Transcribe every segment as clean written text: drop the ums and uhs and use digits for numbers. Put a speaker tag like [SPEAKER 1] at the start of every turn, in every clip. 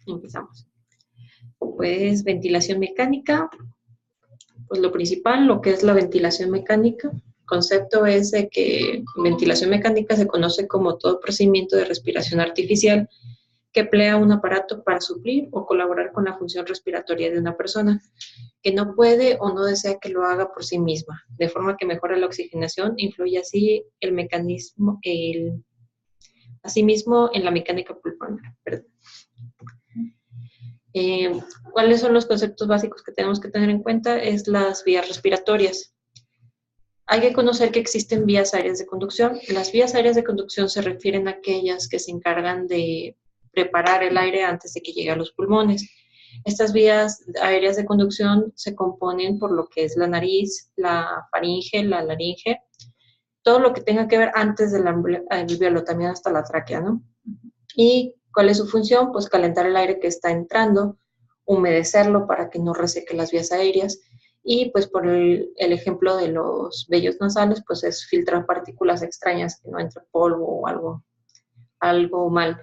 [SPEAKER 1] Empezamos. Pues ventilación mecánica, pues lo principal, lo que es la ventilación mecánica. El concepto es de que ventilación mecánica se conoce como todo procedimiento de respiración artificial que emplea un aparato para suplir o colaborar con la función respiratoria de una persona que no puede o no desea que lo haga por sí misma, de forma que mejora la oxigenación, influye así el mecanismo, asimismo en la mecánica pulmonar. ¿Cuáles son los conceptos básicos que tenemos que tener en cuenta? Es las vías respiratorias. Hay que conocer que existen vías aéreas de conducción. Las vías aéreas de conducción se refieren a aquellas que se encargan de preparar el aire antes de que llegue a los pulmones. Estas vías aéreas de conducción se componen por lo que es la nariz, la faringe, la laringe, todo lo que tenga que ver antes del alveolo, también hasta la tráquea, ¿no? ¿Y cuál es su función? Pues calentar el aire que está entrando, humedecerlo para que no reseque las vías aéreas. Y pues por el ejemplo de los vellos nasales, pues es filtrar partículas extrañas, que no entre polvo o algo mal.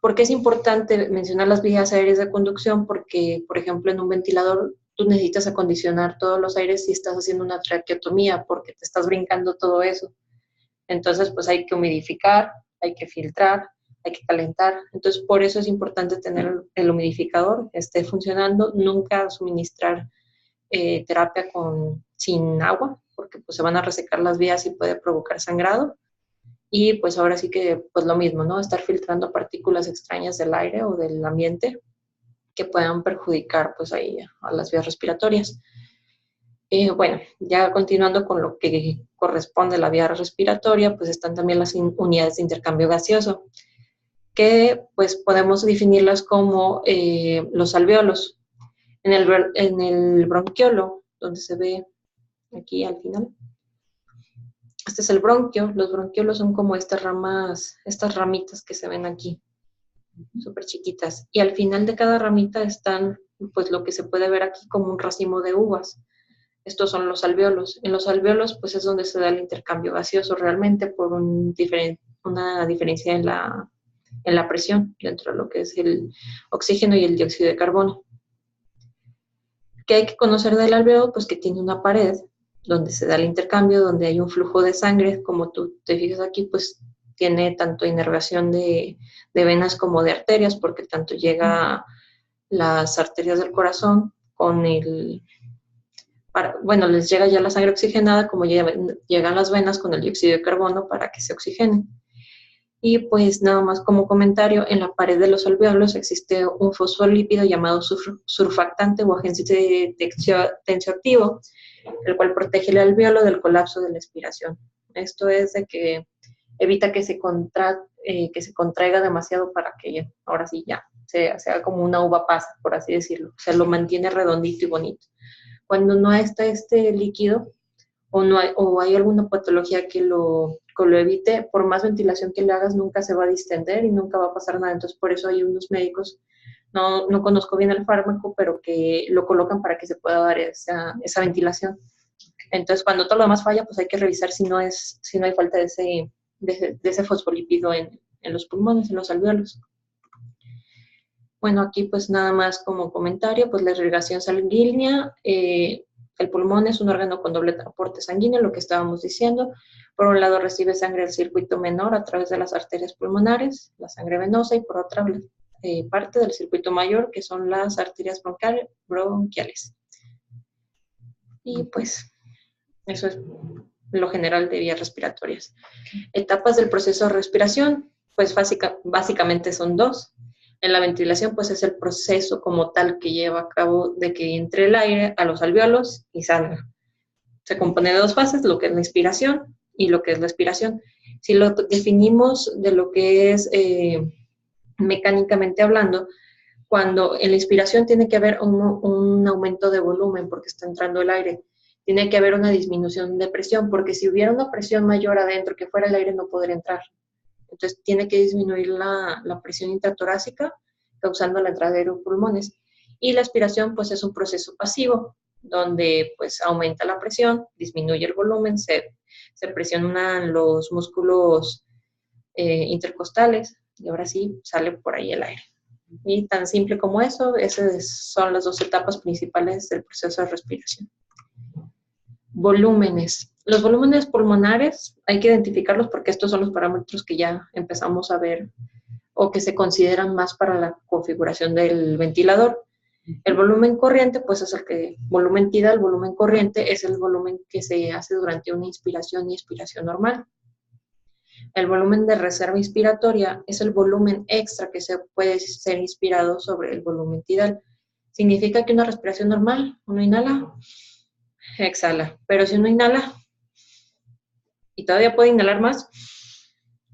[SPEAKER 1] ¿Por qué es importante mencionar las vías aéreas de conducción? Porque, por ejemplo, en un ventilador tú necesitas acondicionar todos los aires si estás haciendo una traqueotomía, porque te estás brincando todo eso. Entonces, pues hay que humidificar, hay que filtrar, hay que calentar. Entonces, por eso es importante tener el humidificador, esté funcionando, nunca suministrar terapia sin agua, porque pues se van a resecar las vías y puede provocar sangrado. Y pues ahora sí que, pues lo mismo, ¿no? Estar filtrando partículas extrañas del aire o del ambiente que puedan perjudicar pues ahí a las vías respiratorias. Bueno, ya continuando con lo que corresponde a la vía respiratoria, pues están también las unidades de intercambio gaseoso, que pues podemos definirlas como los alvéolos. En el bronquiolo, donde se ve aquí al final, este es el bronquio. Los bronquiolos son como estas ramas, estas ramitas que se ven aquí, súper chiquitas. Y al final de cada ramita están, pues lo que se puede ver aquí como un racimo de uvas. Estos son los alvéolos. En los alvéolos, pues es donde se da el intercambio gaseoso realmente por una diferencia en la presión dentro de lo que es el oxígeno y el dióxido de carbono. ¿Qué hay que conocer del alvéolo? Pues que tiene una pared donde se da el intercambio, donde hay un flujo de sangre, como tú te fijas aquí, pues tiene tanto inervación de venas como de arterias, porque tanto llega las arterias del corazón con bueno, les llega ya la sangre oxigenada, como llegan las venas con el dióxido de carbono para que se oxigenen. Y pues nada más como comentario, en la pared de los alvéolos existe un fosfolípido llamado surfactante o agente tensioactivo, el cual protege el alvéolo del colapso de la expiración. Esto es de que evita que se contraiga demasiado para que ahora sí ya sea como una uva pasa, por así decirlo. O sea, lo mantiene redondito y bonito. Cuando no está este líquido o hay alguna patología que lo evite, por más ventilación que le hagas, nunca se va a distender y nunca va a pasar nada. Entonces, por eso hay unos médicos, no conozco bien el fármaco, pero que lo colocan para que se pueda dar esa ventilación. Entonces, cuando todo lo demás falla, pues hay que revisar si no hay falta de ese fosfolípido en los pulmones, en los alvéolos. Bueno, aquí pues nada más como comentario, pues la irrigación sanguínea, el pulmón es un órgano con doble aporte sanguíneo, lo que estábamos diciendo. Por un lado recibe sangre del circuito menor a través de las arterias pulmonares, la sangre venosa, y por otra parte del circuito mayor, que son las arterias bronquiales. Y pues eso es lo general de vías respiratorias. Etapas del proceso de respiración, pues básicamente son dos. En la ventilación, pues es el proceso como tal que lleva a cabo de que entre el aire a los alvéolos y salga. Se compone de dos fases, lo que es la inspiración y lo que es la expiración. Si lo definimos de lo que es mecánicamente hablando, cuando en la inspiración tiene que haber un aumento de volumen porque está entrando el aire, tiene que haber una disminución de presión, porque si hubiera una presión mayor adentro que fuera el aire no podría entrar. Entonces tiene que disminuir la presión intratorácica, causando la entrada de pulmones. Y la aspiración pues es un proceso pasivo, donde pues aumenta la presión, disminuye el volumen, se presionan los músculos intercostales y ahora sí sale por ahí el aire. Y tan simple como eso, esas son las dos etapas principales del proceso de respiración. Volúmenes. Los volúmenes pulmonares hay que identificarlos porque estos son los parámetros que ya empezamos a ver o que se consideran más para la configuración del ventilador. El volumen corriente, pues es volumen tidal, volumen corriente es el volumen que se hace durante una inspiración y expiración normal. El volumen de reserva inspiratoria es el volumen extra que se puede ser inspirado sobre el volumen tidal. Significa que una respiración normal, uno inhala, exhala. Pero si uno inhala y todavía puede inhalar más,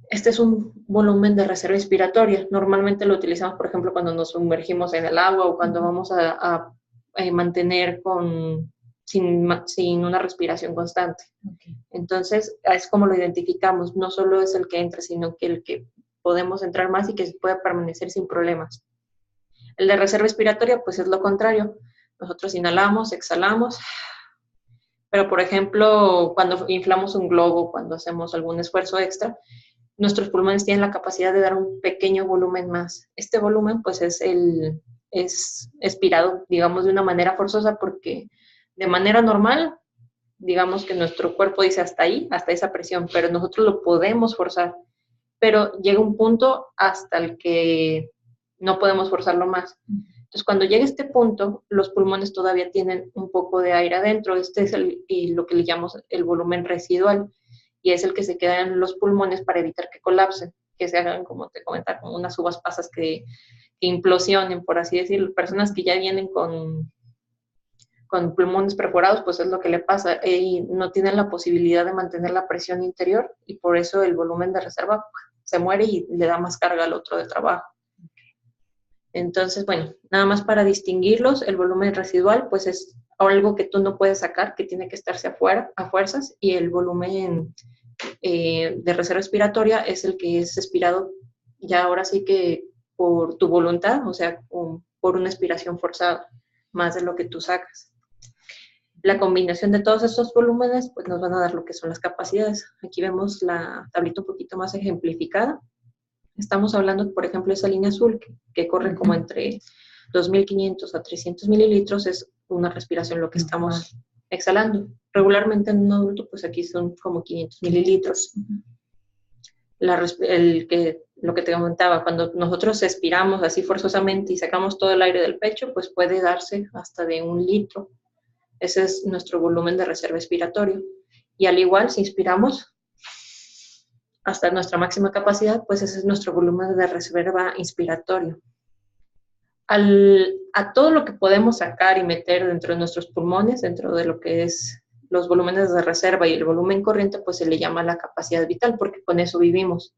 [SPEAKER 1] este es un volumen de reserva inspiratoria. Normalmente lo utilizamos, por ejemplo, cuando nos sumergimos en el agua o cuando vamos a mantener sin una respiración constante. Okay. Entonces, es como lo identificamos. No solo es el que entra, sino que el que podemos entrar más y que se puede permanecer sin problemas. El de reserva respiratoria, pues es lo contrario. Nosotros inhalamos, exhalamos. Pero, por ejemplo, cuando inflamos un globo, cuando hacemos algún esfuerzo extra, nuestros pulmones tienen la capacidad de dar un pequeño volumen más. Este volumen, pues, es expirado, digamos, de una manera forzosa porque de manera normal, digamos que nuestro cuerpo dice hasta ahí, hasta esa presión, pero nosotros lo podemos forzar. Pero llega un punto hasta el que no podemos forzarlo más. Entonces, cuando llega este punto, los pulmones todavía tienen un poco de aire adentro. Este es lo que le llamamos el volumen residual, y es el que se queda en los pulmones para evitar que colapsen, que se hagan, como te comentaba, como unas uvas pasas que implosionen, por así decirlo. Personas que ya vienen con pulmones perforados, pues es lo que le pasa, y no tienen la posibilidad de mantener la presión interior, y por eso el volumen de reserva se muere y le da más carga al otro de trabajo. Entonces, bueno, nada más para distinguirlos, el volumen residual, pues es algo que tú no puedes sacar, que tiene que estarse afuera, a fuerzas, y el volumen de reserva respiratoria es el que es expirado ya ahora sí que por tu voluntad, o sea, por una expiración forzada, más de lo que tú sacas. La combinación de todos estos volúmenes, pues nos van a dar lo que son las capacidades. Aquí vemos la tablita un poquito más ejemplificada. Estamos hablando, por ejemplo, esa línea azul que corre como entre 2.500 a 300 mililitros, es una respiración lo que estamos exhalando. Regularmente en un adulto, pues aquí son como 500 mililitros. Lo que te comentaba, cuando nosotros expiramos así forzosamente y sacamos todo el aire del pecho, pues puede darse hasta de 1 litro. Ese es nuestro volumen de reserva expiratorio. Y al igual, si inspiramos hasta nuestra máxima capacidad, pues ese es nuestro volumen de reserva inspiratorio. A todo lo que podemos sacar y meter dentro de nuestros pulmones, dentro de lo que es los volúmenes de reserva y el volumen corriente, pues se le llama la capacidad vital, porque con eso vivimos.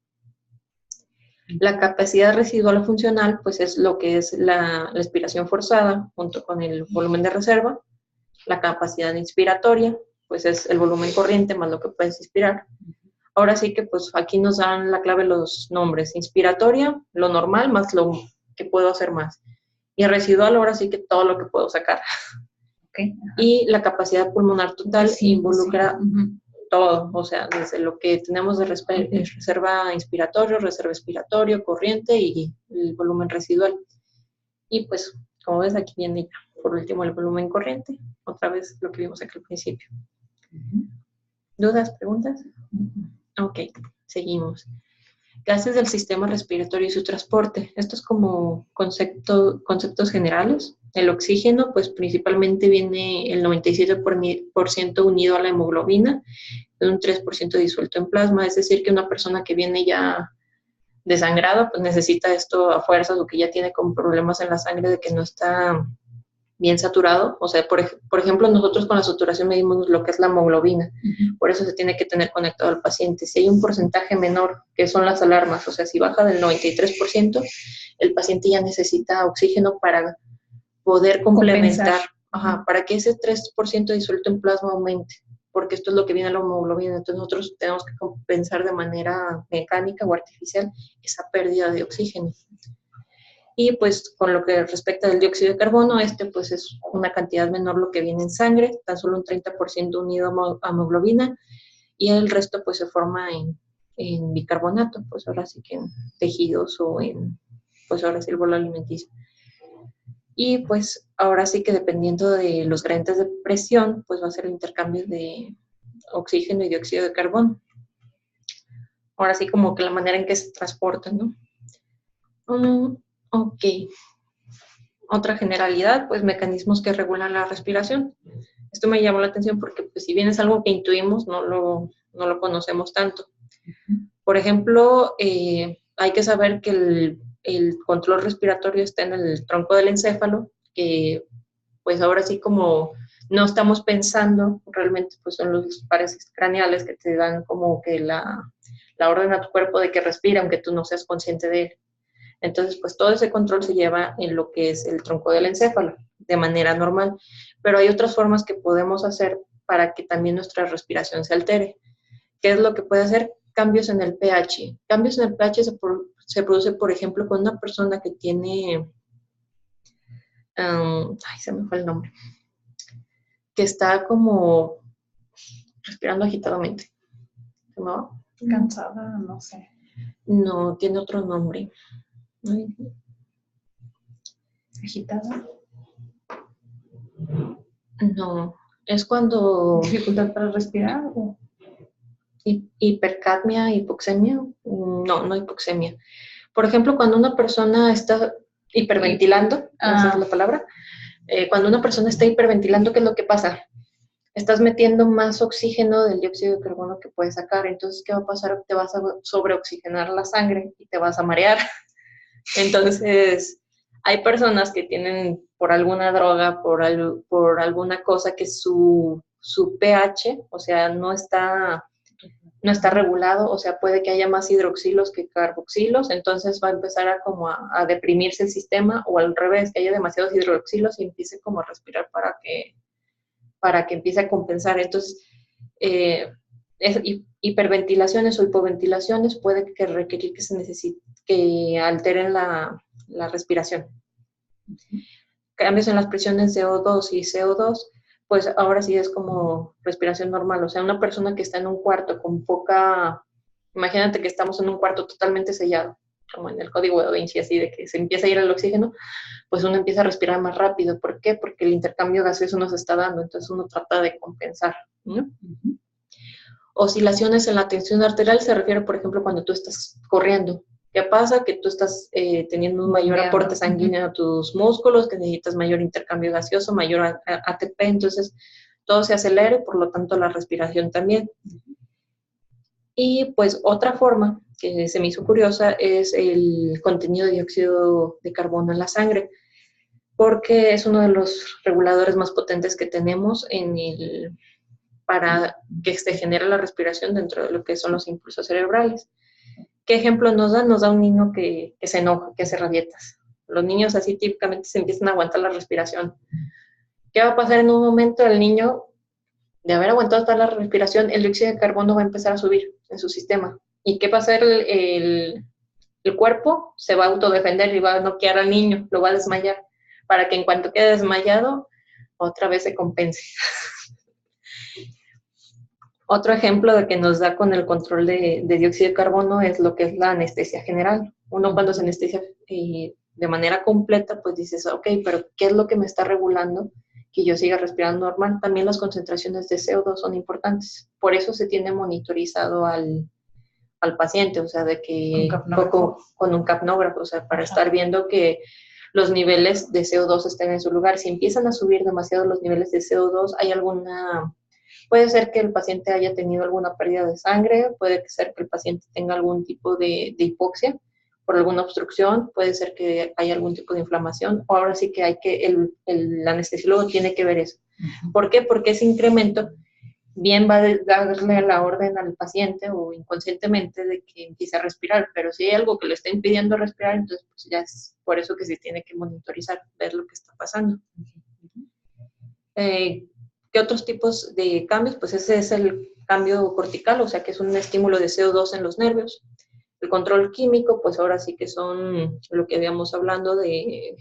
[SPEAKER 1] La capacidad residual o funcional, pues es lo que es la expiración forzada junto con el volumen de reserva. La capacidad inspiratoria, pues es el volumen corriente más lo que puedes inspirar. Ahora sí que pues aquí nos dan la clave los nombres. Inspiratoria, lo normal, más lo que puedo hacer más. Y residual, ahora sí que todo lo que puedo sacar. Okay. Y la capacidad pulmonar total involucra todo, o sea, desde lo que tenemos de reserva inspiratorio, reserva expiratorio, corriente y el volumen residual. Y pues, como ves, aquí viene por último el volumen corriente, otra vez lo que vimos aquí al principio. ¿Dudas, preguntas? Ok, seguimos. Gases del sistema respiratorio y su transporte. Esto es como conceptos generales. El oxígeno, pues principalmente viene el 97% unido a la hemoglobina, un 3% disuelto en plasma, es decir, que una persona que viene ya desangrada, pues necesita esto a fuerzas, o que ya tiene como problemas en la sangre de que no está bien saturado. O sea, por ejemplo, nosotros con la saturación medimos lo que es la hemoglobina. Por eso se tiene que tener conectado al paciente. Si hay un porcentaje menor, que son las alarmas, o sea, si baja del 93%, el paciente ya necesita oxígeno para poder complementar, para que ese 3% disuelto en plasma aumente, porque esto es lo que viene a la hemoglobina. Entonces nosotros tenemos que compensar de manera mecánica o artificial esa pérdida de oxígeno. Y pues con lo que respecta del dióxido de carbono, pues es una cantidad menor lo que viene en sangre, tan solo un 30% unido a hemoglobina, y el resto pues se forma en bicarbonato, pues ahora sí que en tejidos o en pues ahora sí el bolo alimenticio. Y pues ahora sí que dependiendo de los gradientes de presión, pues va a ser el intercambio de oxígeno y dióxido de carbono. Ahora sí como que la manera en que se transportan, ¿no? Ok. Otra generalidad, pues mecanismos que regulan la respiración. Esto me llamó la atención porque pues, si bien es algo que intuimos, no lo conocemos tanto. Por ejemplo, hay que saber que el control respiratorio está en el tronco del encéfalo, que pues ahora sí como no estamos pensando, realmente pues son los pares craneales que te dan como que la orden a tu cuerpo de que respire, aunque tú no seas consciente de él. Entonces, pues todo ese control se lleva en lo que es el tronco del encéfalo, de manera normal. Pero hay otras formas que podemos hacer para que también nuestra respiración se altere. ¿Qué es lo que puede hacer? Cambios en el pH. Cambios en el pH se produce, por ejemplo, con una persona que tiene, ay, se me fue el nombre, que está como respirando agitadamente. ¿No?
[SPEAKER 2] Cansada, no sé.
[SPEAKER 1] No, tiene otro nombre.
[SPEAKER 2] Agitada.
[SPEAKER 1] No, es cuando...
[SPEAKER 2] ¿Dificultad para respirar? ¿O?
[SPEAKER 1] Hipercapnia, hipoxemia. No hipoxemia. Por ejemplo, cuando una persona está hiperventilando, esa es la palabra, cuando una persona está hiperventilando, ¿qué es lo que pasa? Estás metiendo más oxígeno del dióxido de carbono que puedes sacar. Entonces, ¿qué va a pasar? Te vas a sobreoxigenar la sangre y te vas a marear. Entonces, hay personas que tienen por alguna droga, por alguna cosa que su pH, o sea, no está regulado, o sea, puede que haya más hidroxilos que carboxilos, entonces va a empezar a deprimirse el sistema, o al revés, que haya demasiados hidroxilos y empiece como a respirar para que empiece a compensar. Entonces, hiperventilaciones o hipoventilaciones puede que requerir que alteren la respiración. Cambios en las presiones de O2 y CO2, pues ahora sí es como respiración normal. O sea, una persona que está en un cuarto con poca, imagínate que estamos en un cuarto totalmente sellado, como en el código de Da Vinci, así de que se empieza a ir el oxígeno, pues uno empieza a respirar más rápido. ¿Por qué? Porque el intercambio gaseoso nos está dando, entonces uno trata de compensar, ¿no? Oscilaciones en la tensión arterial se refiere, por ejemplo, cuando tú estás corriendo. ¿Qué pasa? Que tú estás teniendo un mayor aporte sanguíneo a tus músculos, que necesitas mayor intercambio gaseoso, mayor ATP, entonces todo se acelera y por lo tanto la respiración también. Y pues otra forma que se me hizo curiosa es el contenido de dióxido de carbono en la sangre, porque es uno de los reguladores más potentes que tenemos para que se genere la respiración dentro de lo que son los impulsos cerebrales. ¿Qué ejemplo nos da? Nos da un niño que se enoja, que hace rabietas. Los niños así típicamente se empiezan a aguantar la respiración. ¿Qué va a pasar en un momento? El niño, de haber aguantado toda la respiración, el dióxido de carbono va a empezar a subir en su sistema. ¿Y qué va a hacer el cuerpo? Se va a autodefender y va a noquear al niño, lo va a desmayar, para que en cuanto quede desmayado, otra vez se compense. Otro ejemplo de que nos da con el control de dióxido de carbono es lo que es la anestesia general. Uno cuando se anestesia de manera completa, pues dices, ok, pero ¿qué es lo que me está regulando que yo siga respirando normal? También las concentraciones de CO2 son importantes. Por eso se tiene monitorizado al paciente, o sea, de que con un capnógrafo, o sea, para estar viendo que los niveles de CO2 estén en su lugar. Si empiezan a subir demasiado los niveles de CO2, puede ser que el paciente haya tenido alguna pérdida de sangre, puede ser que el paciente tenga algún tipo de hipoxia por alguna obstrucción, puede ser que haya algún tipo de inflamación, o ahora sí que el anestesiólogo tiene que ver eso. ¿Por qué? Porque ese incremento bien va a darle la orden al paciente o inconscientemente de que empiece a respirar, pero si hay algo que le está impidiendo respirar, entonces pues ya es por eso que se tiene que monitorizar, ver lo que está pasando. ¿Qué otros tipos de cambios? Pues ese es el cambio cortical, o sea que es un estímulo de CO2 en los nervios. El control químico, pues ahora sí que son lo que habíamos hablando de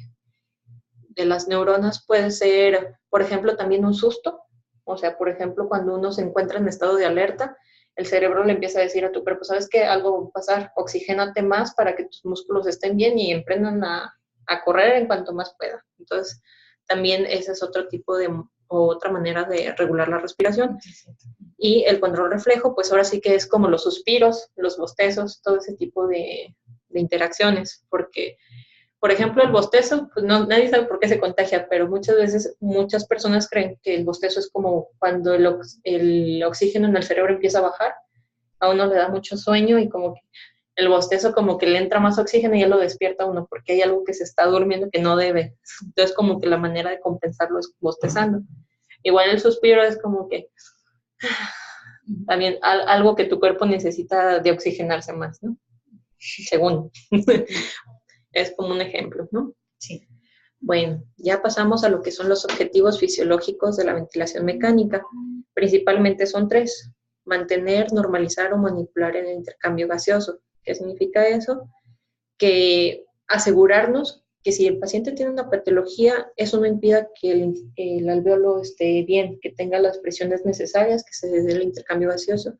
[SPEAKER 1] las neuronas, puede ser, por ejemplo, también un susto. O sea, por ejemplo, cuando uno se encuentra en estado de alerta, el cerebro le empieza a decir a tu cuerpo, ¿sabes qué? Algo va a pasar, oxigénate más para que tus músculos estén bien y emprendan a correr en cuanto más pueda. Entonces, también ese es otro tipo de, o otra manera de regular la respiración. Y el control reflejo, pues ahora sí que es como los suspiros, los bostezos, todo ese tipo de interacciones, porque, por ejemplo, el bostezo, pues no, nadie sabe por qué se contagia, pero muchas veces muchas personas creen que el bostezo es como cuando el oxígeno en el cerebro empieza a bajar, a uno le da mucho sueño y como que el bostezo como que le entra más oxígeno y ya lo despierta a uno, porque hay algo que se está durmiendo que no debe. Entonces como que la manera de compensarlo es bostezando. Igual el suspiro es como que también algo que tu cuerpo necesita de oxigenarse más, ¿no? Según. Es como un ejemplo, ¿no?
[SPEAKER 2] Sí.
[SPEAKER 1] Bueno, ya pasamos a lo que son los objetivos fisiológicos de la ventilación mecánica. Principalmente son 3. Mantener, normalizar o manipular el intercambio gaseoso. ¿Qué significa eso? Que asegurarnos que si el paciente tiene una patología, eso no impida que el alveolo esté bien, que tenga las presiones necesarias, que se dé el intercambio gaseoso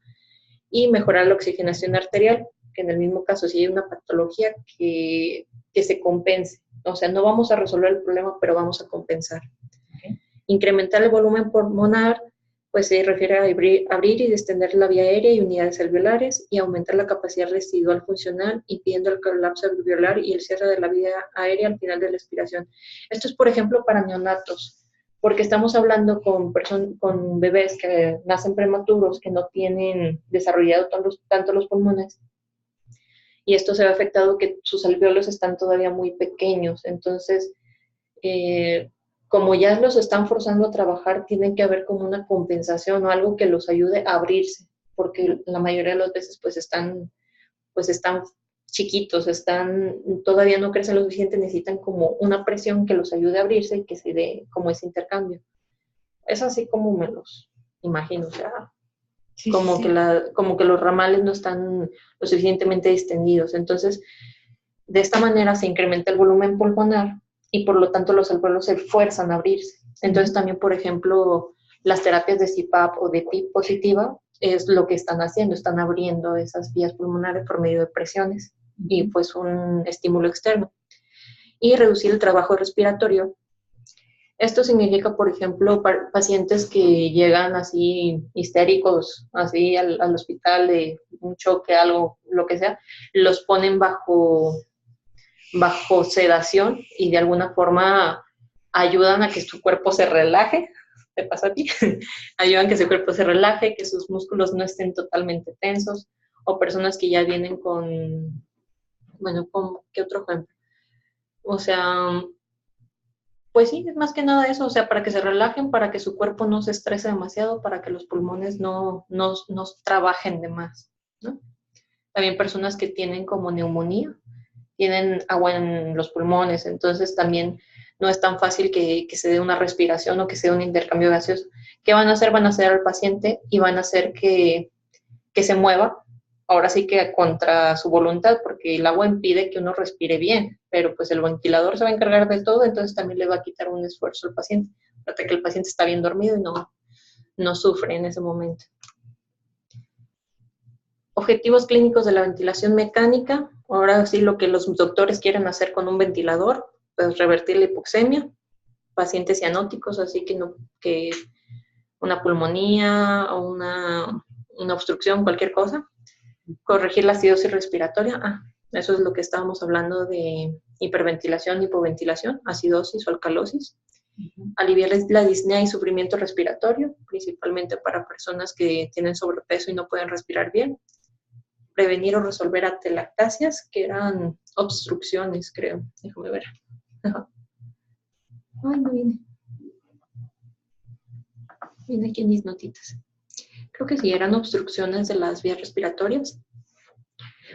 [SPEAKER 1] y mejorar la oxigenación arterial, que en el mismo caso, si hay una patología, que se compense. O sea, no vamos a resolver el problema, pero vamos a compensar. Okay. Incrementar el volumen pulmonar, pues se refiere a abrir y distender la vía aérea y unidades alveolares y aumentar la capacidad residual funcional, impidiendo el colapso alveolar y el cierre de la vía aérea al final de la expiración. Esto es, por ejemplo, para neonatos, porque estamos hablando con bebés que nacen prematuros, que no tienen desarrollado tanto los pulmones, y esto se ve afectado que sus alveolos están todavía muy pequeños. Entonces, como ya los están forzando a trabajar, tiene que haber como una compensación o algo que los ayude a abrirse, porque la mayoría de las veces pues están chiquitos, todavía no crecen lo suficiente, necesitan como una presión que los ayude a abrirse y que se dé como ese intercambio. Es así como me los imagino, o sea, sí, como, sí. Como que los ramales no están lo suficientemente distendidos. Entonces, de esta manera se incrementa el volumen pulmonar y por lo tanto los alveolos se fuerzan a abrirse. Entonces también, por ejemplo, las terapias de CPAP o de PIP positiva es lo que están haciendo, están abriendo esas vías pulmonares por medio de presiones y pues un estímulo externo. Y reducir el trabajo respiratorio. Esto significa, por ejemplo, pacientes que llegan así histéricos, así al hospital de un choque, algo, lo que sea, los ponen bajo sedación y de alguna forma ayudan a que su cuerpo se relaje. ¿Te pasa a ti? Ayudan a que su cuerpo se relaje, que sus músculos no estén totalmente tensos, o personas que ya vienen con, bueno, ¿qué otro ejemplo? O sea, pues sí, es más que nada eso, o sea, para que se relajen, para que su cuerpo no se estrese demasiado, para que los pulmones no trabajen de más, ¿no? También personas que tienen como neumonía, tienen agua en los pulmones, entonces también no es tan fácil que se dé una respiración o que se dé un intercambio gaseoso. ¿Qué van a hacer? Van a hacer al paciente y van a hacer que se mueva, ahora sí que contra su voluntad, porque el agua impide que uno respire bien, pero pues el ventilador se va a encargar de todo, entonces también le va a quitar un esfuerzo al paciente, hasta que el paciente está bien dormido y no sufre en ese momento. Objetivos clínicos de la ventilación mecánica. Ahora sí, lo que los doctores quieren hacer con un ventilador, pues revertir la hipoxemia, pacientes cianóticos, así que una pulmonía o una obstrucción, cualquier cosa. Corregir la acidosis respiratoria. Eso es lo que estábamos hablando de hiperventilación, hipoventilación, acidosis o alcalosis. Aliviar la disnea y sufrimiento respiratorio, principalmente para personas que tienen sobrepeso y no pueden respirar bien. Prevenir o resolver atelectasias, que eran obstrucciones, creo. Déjame ver. Ay, no viene. Viene aquí en mis notitas. Creo que sí, eran obstrucciones de las vías respiratorias.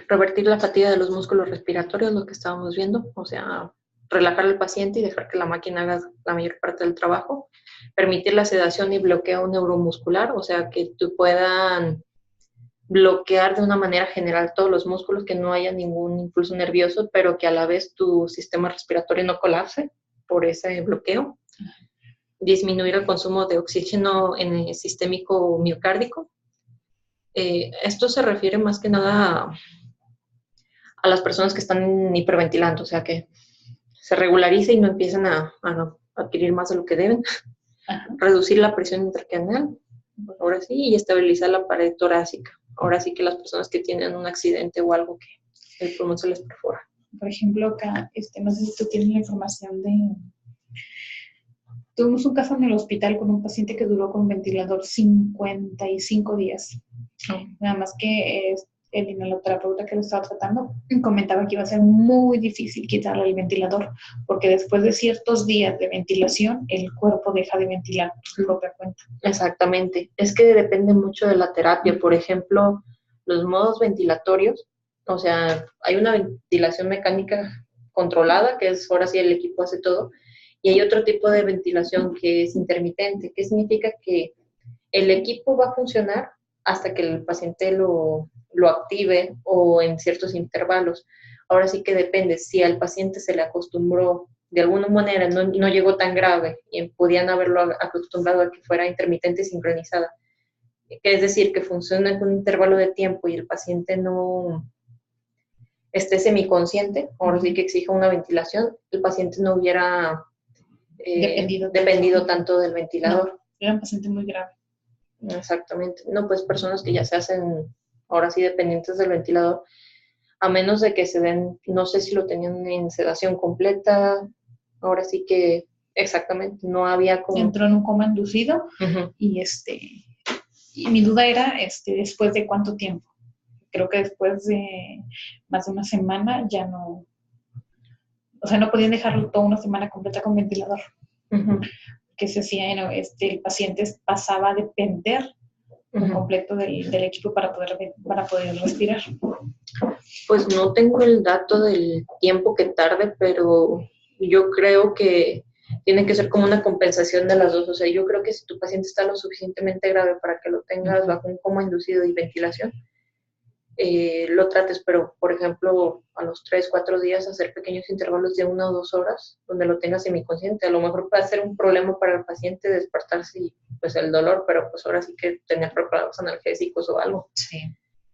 [SPEAKER 1] Revertir la fatiga de los músculos respiratorios, lo que estábamos viendo. O sea, relajar al paciente y dejar que la máquina haga la mayor parte del trabajo. Permitir la sedación y bloqueo neuromuscular, o sea, que puedan bloquear de una manera general todos los músculos, que no haya ningún impulso nervioso, pero que a la vez tu sistema respiratorio no colapse por ese bloqueo. Disminuir el consumo de oxígeno sistémico miocárdico. Esto se refiere más que nada a las personas que están hiperventilando, o sea, que se regularice y no empiezan a adquirir más de lo que deben,
[SPEAKER 2] Ajá.
[SPEAKER 1] reducir la presión intracraneal, ahora sí, y estabilizar la pared torácica. Ahora sí que las personas que tienen un accidente o algo que el pulmón se les perfora.
[SPEAKER 2] Por ejemplo, acá, no sé si tú tienes la información de... Tuvimos un caso en el hospital con un paciente que duró con ventilador 55 días. Nada más que el inhaloterapeuta que lo estaba tratando comentaba que iba a ser muy difícil quitarle el ventilador, porque después de ciertos días de ventilación, el cuerpo deja de ventilar por su propia cuenta.
[SPEAKER 1] Exactamente. Es que depende mucho de la terapia. Por ejemplo, los modos ventilatorios, o sea, hay una ventilación mecánica controlada, que es ahora sí el equipo hace todo, y hay otro tipo de ventilación que es intermitente, que significa que el equipo va a funcionar hasta que el paciente lo active o en ciertos intervalos. Ahora sí que depende, si al paciente se le acostumbró de alguna manera, no llegó tan grave y podían haberlo acostumbrado a que fuera intermitente y sincronizada, que es decir, que funcione en un intervalo de tiempo y el paciente no esté semiconsciente, ahora sí que exija una ventilación, el paciente no hubiera dependido tanto del ventilador.
[SPEAKER 2] No, era un paciente muy grave.
[SPEAKER 1] Exactamente. No, pues personas que ya se hacen ahora sí dependientes del ventilador, a menos de que se den, no sé si lo tenían en sedación completa, ahora sí que exactamente, no había como...
[SPEAKER 2] Entró en un coma inducido y y mi duda era después de cuánto tiempo. Creo que después de más de una semana ya no, o sea, no podían dejarlo toda una semana completa con ventilador. Que se hacía, el paciente pasaba a depender por completo del equipo para poder respirar.
[SPEAKER 1] Pues no tengo el dato del tiempo que tarde, pero yo creo que tiene que ser como una compensación de las dos. O sea, yo creo que si tu paciente está lo suficientemente grave para que lo tengas bajo un coma inducido y ventilación, lo trates, pero por ejemplo, a los 3, 4 días hacer pequeños intervalos de 1 o 2 horas donde lo tengas semiconsciente. A lo mejor puede ser un problema para el paciente despertarse y pues el dolor, pero pues ahora sí que tener preparados analgésicos o algo.
[SPEAKER 2] Sí.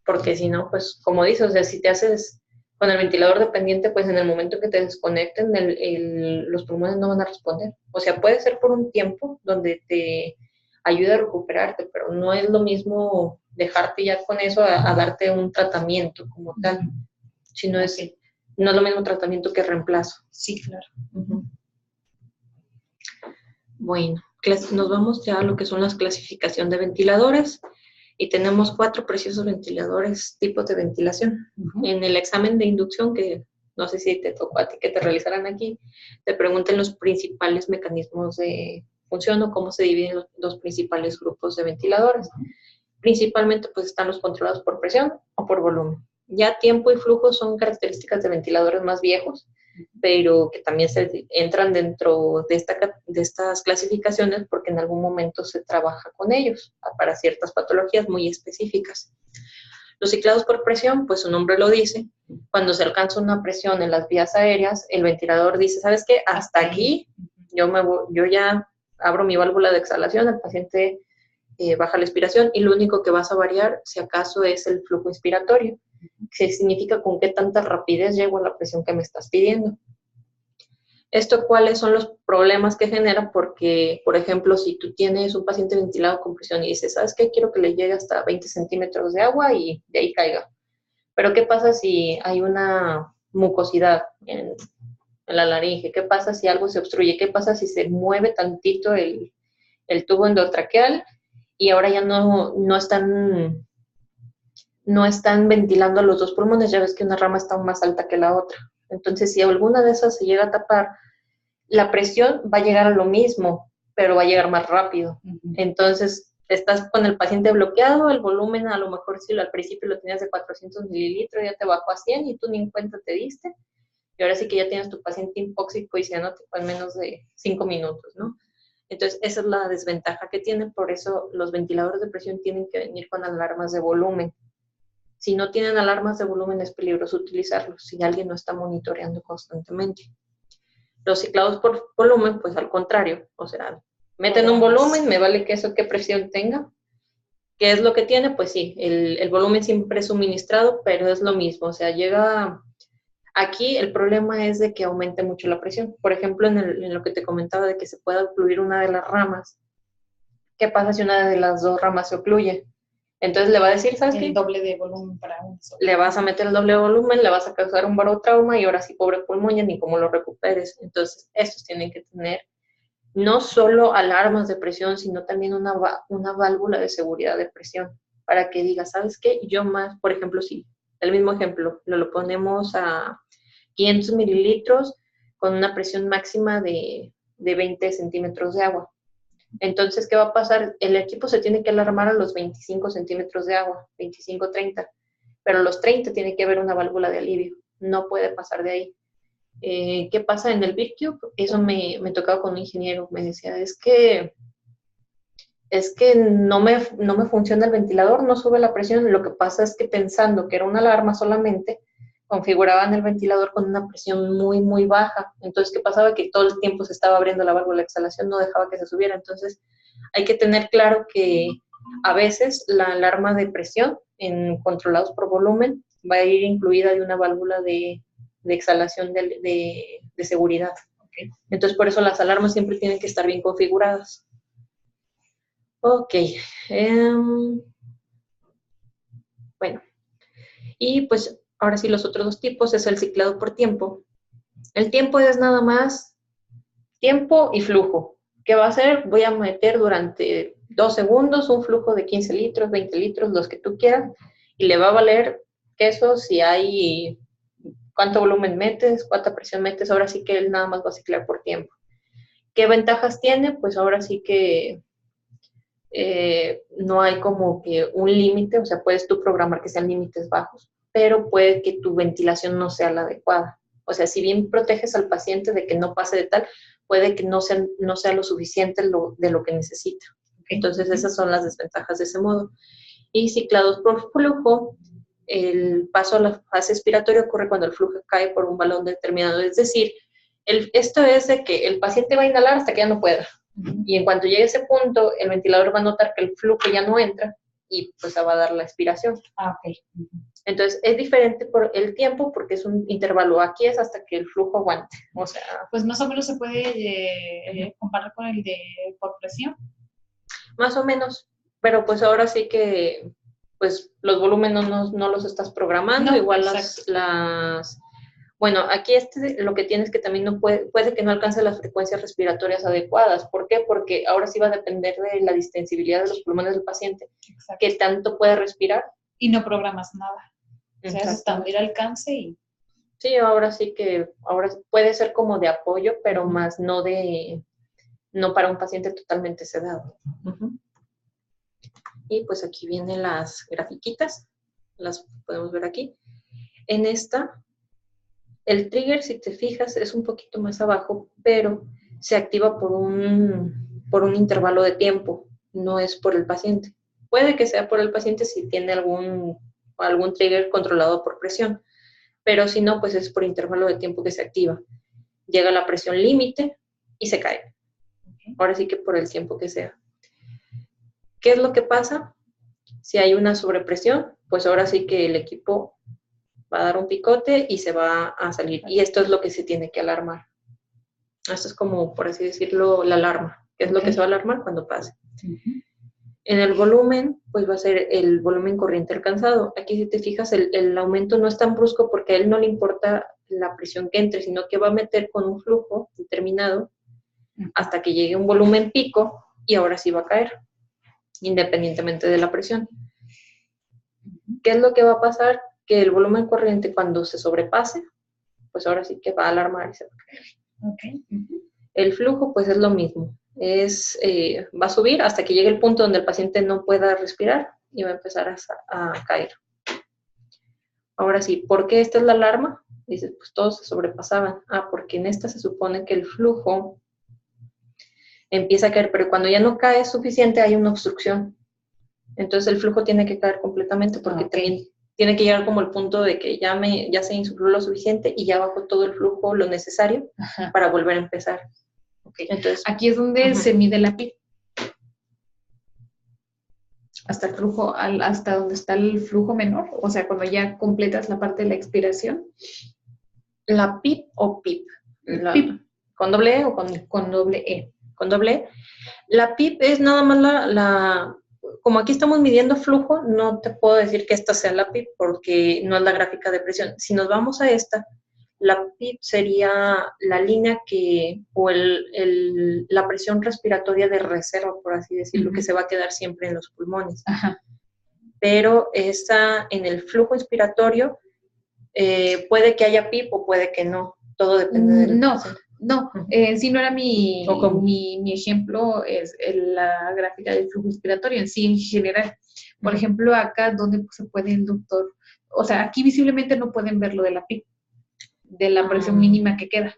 [SPEAKER 1] Porque si no, pues como dices, o sea, si te haces con el ventilador dependiente, pues en el momento que te desconecten, los pulmones no van a responder. O sea, puede ser por un tiempo donde te ayuda a recuperarte, pero no es lo mismo dejarte ya con eso a darte un tratamiento como tal, sino no es lo mismo tratamiento que reemplazo.
[SPEAKER 2] Sí, claro.
[SPEAKER 1] Bueno, nos vamos ya a lo que son las clasificación de ventiladores y tenemos 4 preciosos ventiladores, tipos de ventilación. En el examen de inducción, que no sé si te tocó a ti que te realizaran aquí, te preguntan los principales mecanismos de función o cómo se dividen los principales grupos de ventiladores. Principalmente pues están los controlados por presión o por volumen. Ya tiempo y flujo son características de ventiladores más viejos, pero que también entran dentro de estas clasificaciones porque en algún momento se trabaja con ellos para ciertas patologías muy específicas. Los ciclados por presión, pues su nombre lo dice, cuando se alcanza una presión en las vías aéreas, el ventilador dice, ¿sabes qué? Hasta aquí, yo ya abro mi válvula de exhalación, el paciente baja la expiración y lo único que vas a variar, si acaso, es el flujo inspiratorio, que significa con qué tanta rapidez llego a la presión que me estás pidiendo. ¿Esto cuáles son los problemas que genera? Porque, por ejemplo, si tú tienes un paciente ventilado con presión y dices, ¿sabes qué? Quiero que le llegue hasta 20 centímetros de agua y de ahí caiga. Pero ¿qué pasa si hay una mucosidad en la laringe? ¿Qué pasa si algo se obstruye? ¿Qué pasa si se mueve tantito el tubo endotraqueal y ahora ya no están ventilando los dos pulmones? Ya ves que una rama está más alta que la otra. Entonces, si alguna de esas se llega a tapar, la presión va a llegar a lo mismo, pero va a llegar más rápido. Entonces, estás con el paciente bloqueado, el volumen a lo mejor si al principio lo tenías de 400 mililitros, ya te bajó a 100 y tú ni en cuenta te diste. Y ahora sí que ya tienes tu paciente hipóxico y cianótico en menos de 5 minutos, ¿no? Entonces, esa es la desventaja que tienen, por eso los ventiladores de presión tienen que venir con alarmas de volumen. Si no tienen alarmas de volumen, es peligroso utilizarlos si alguien no está monitoreando constantemente. Los ciclados por volumen, pues al contrario, o sea, meten un volumen, me vale que eso qué presión tenga, ¿Qué es lo que tiene? Pues sí, el volumen siempre es suministrado, pero es lo mismo, o sea, llega... Aquí el problema es de que aumente mucho la presión. Por ejemplo, en lo que te comentaba de que se pueda ocluir una de las ramas. ¿Qué pasa si una de las dos ramas se ocluye? Entonces le va a decir, ¿sabes qué?
[SPEAKER 2] El doble de volumen para un solo.
[SPEAKER 1] Le vas a meter el doble de volumen, le vas a causar un barotrauma y ahora sí, pobre pulmón, ya ni cómo lo recuperes. Entonces, estos tienen que tener no solo alarmas de presión, sino también una válvula de seguridad de presión, para que diga, ¿sabes qué? Yo más, por ejemplo, si el mismo ejemplo, lo ponemos a 500 mililitros con una presión máxima de 20 centímetros de agua. Entonces, ¿qué va a pasar? El equipo se tiene que alarmar a los 25 centímetros de agua, 25, 30, pero a los 30 tiene que haber una válvula de alivio, no puede pasar de ahí. ¿Qué pasa en el BitCube? Eso me tocaba con un ingeniero, me decía, es que no me funciona el ventilador, no sube la presión, lo que pasa es que pensando que era una alarma solamente, configuraban el ventilador con una presión muy, muy baja. Entonces, ¿qué pasaba? Que todo el tiempo se estaba abriendo la válvula de exhalación, no dejaba que se subiera. Entonces, hay que tener claro que a veces la alarma de presión en controlados por volumen va a ir incluida de una válvula de exhalación de seguridad.
[SPEAKER 2] Okay.
[SPEAKER 1] Entonces, por eso las alarmas siempre tienen que estar bien configuradas. Ok. Bueno, y pues ahora sí los otros dos tipos es el ciclado por tiempo. El tiempo es nada más tiempo y flujo. ¿Qué va a hacer? Voy a meter durante 2 segundos un flujo de 15 litros, 20 litros, los que tú quieras, y le va a valer queso si hay cuánto volumen metes, cuánta presión metes, ahora sí que él nada más va a ciclar por tiempo. ¿Qué ventajas tiene? Pues ahora sí que no hay como que un límite, o sea, puedes tú programar que sean límites bajos, pero puede que tu ventilación no sea la adecuada. O sea, si bien proteges al paciente de que no pase de tal, puede que no sea lo suficiente de lo que necesita. Entonces, esas son las desventajas de ese modo. Y ciclados por flujo, el paso a la fase expiratoria ocurre cuando el flujo cae por un balón determinado. Es decir, esto es de que el paciente va a inhalar hasta que ya no pueda. Y en cuanto llegue a ese punto, el ventilador va a notar que el flujo ya no entra y pues va a dar la expiración.
[SPEAKER 2] Ok.
[SPEAKER 1] Entonces, es diferente por el tiempo porque es un intervalo. Aquí es hasta que el flujo aguante. O sea,
[SPEAKER 2] pues más o menos se puede comparar con el de por presión.
[SPEAKER 1] Más o menos. Pero pues ahora sí que pues los volúmenes no los estás programando.
[SPEAKER 2] No,
[SPEAKER 1] igual
[SPEAKER 2] exacto.
[SPEAKER 1] Bueno, aquí lo que tienes que también no puede que no alcance las frecuencias respiratorias adecuadas. ¿Por qué? Porque ahora sí va a depender de la distensibilidad de los pulmones del paciente.
[SPEAKER 2] Exacto.
[SPEAKER 1] ¿Qué tanto puede respirar?
[SPEAKER 2] Y no programas nada. O sea, es también el alcance y...
[SPEAKER 1] Sí, ahora sí que ahora puede ser como de apoyo, pero más no para un paciente totalmente sedado. Y pues aquí vienen las grafiquitas, las podemos ver aquí. En esta, el trigger, si te fijas, es un poquito más abajo, pero se activa por un intervalo de tiempo, no es por el paciente. Puede que sea por el paciente si tiene algún trigger controlado por presión, pero si no, pues es por intervalo de tiempo que se activa. Llega la presión límite y se cae. Ahora sí que por el tiempo que sea. ¿Qué es lo que pasa? Si hay una sobrepresión, pues ahora sí que el equipo va a dar un picote y se va a salir. Y esto es lo que se tiene que alarmar. Esto es como, por así decirlo, la alarma, que es lo que se va a alarmar cuando pase. En el volumen, pues va a ser el volumen corriente alcanzado. Aquí si te fijas, el aumento no es tan brusco porque a él no le importa la presión que entre, sino que va a meter con un flujo determinado hasta que llegue a un volumen pico y ahora sí va a caer, independientemente de la presión. ¿Qué es lo que va a pasar? Que el volumen corriente cuando se sobrepase, pues ahora sí que va a alarmar y se va a caer.
[SPEAKER 2] Okay.
[SPEAKER 1] El flujo, pues es lo mismo. Va a subir hasta que llegue el punto donde el paciente no pueda respirar y va a empezar a caer. Ahora sí, ¿por qué esta es la alarma? Dices, pues todos se sobrepasaban. Porque en esta se supone que el flujo empieza a caer, pero cuando ya no cae suficiente hay una obstrucción. Entonces el flujo tiene que caer completamente porque también tiene que llegar como el punto de que ya se insufló lo suficiente y ya bajó todo el flujo, lo necesario para volver a empezar.
[SPEAKER 2] Entonces, aquí es donde se mide la PIB. hasta el flujo, hasta donde está el flujo menor, o sea, cuando ya completas la parte de la expiración.
[SPEAKER 1] ¿La PIP o PIP?
[SPEAKER 2] PIP.
[SPEAKER 1] ¿Con doble E o
[SPEAKER 2] con doble E?
[SPEAKER 1] Con doble E. La PIP es nada más como aquí estamos midiendo flujo, no te puedo decir que esta sea la PIP porque no es la gráfica de presión. Si nos vamos a esta, la PIP sería la línea o la presión respiratoria de reserva, por así decirlo, que se va a quedar siempre en los pulmones.
[SPEAKER 2] Ajá.
[SPEAKER 1] Pero esa en el flujo inspiratorio puede que haya PIP o puede que no. Todo depende del paciente.
[SPEAKER 2] No, sí no era mi ejemplo, es la gráfica del flujo inspiratorio en sí en general. Por ejemplo, acá donde se puede el doctor, o sea, aquí visiblemente no pueden ver lo de la PIP, de la presión mínima que queda.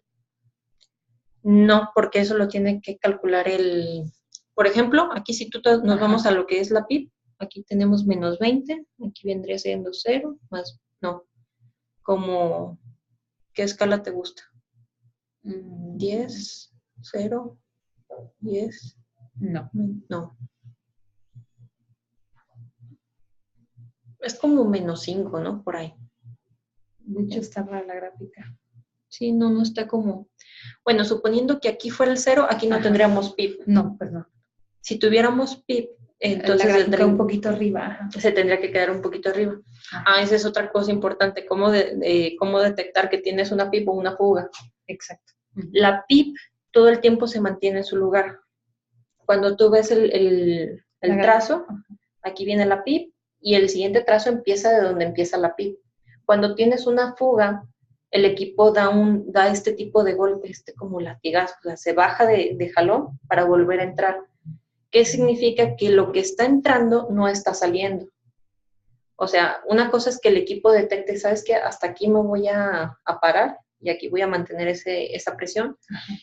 [SPEAKER 1] No, porque eso lo tiene que calcular por ejemplo, aquí si nos vamos a lo que es la PIP, aquí tenemos menos 20, aquí vendría siendo 0, más, no, como, ¿qué escala te gusta? 10, 0, 10. No. Es como menos 5, ¿no? Por ahí.
[SPEAKER 2] De hecho, está rara la gráfica.
[SPEAKER 1] Sí, no está como... Bueno, suponiendo que aquí fuera el 0, aquí no tendríamos PIP.
[SPEAKER 2] No, pues no.
[SPEAKER 1] Si tuviéramos PIP, entonces...
[SPEAKER 2] La gráfica un poquito arriba.
[SPEAKER 1] Se tendría que quedar un poquito arriba. Esa es otra cosa importante, cómo detectar que tienes una PIP o una fuga.
[SPEAKER 2] Exacto.
[SPEAKER 1] La PIP todo el tiempo se mantiene en su lugar. Cuando tú ves el trazo, aquí viene la PIP y el siguiente trazo empieza de donde empieza la PIP. Cuando tienes una fuga, el equipo da este tipo de golpe, como latigazo, o sea, se baja de jalón para volver a entrar. ¿Qué significa? Que lo que está entrando no está saliendo. O sea, una cosa es que el equipo detecte, ¿sabes qué? Hasta aquí me voy a parar y aquí voy a mantener esa presión.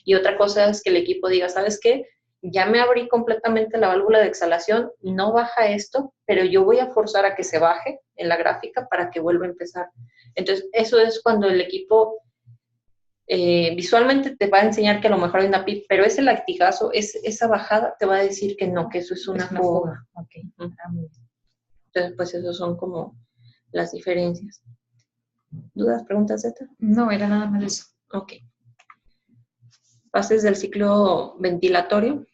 [SPEAKER 1] Y otra cosa es que el equipo diga, ¿sabes qué? Ya me abrí completamente la válvula de exhalación, no baja esto, pero yo voy a forzar a que se baje en la gráfica para que vuelva a empezar. Entonces, eso es cuando el equipo visualmente te va a enseñar que a lo mejor hay una PIP, pero ese latigazo, esa bajada te va a decir que no, que eso es una fuga.
[SPEAKER 2] Okay.
[SPEAKER 1] Entonces, pues esos son como las diferencias. ¿Dudas, preguntas, Zeta?
[SPEAKER 2] No, era nada más eso.
[SPEAKER 1] Ok. Fases del ciclo ventilatorio.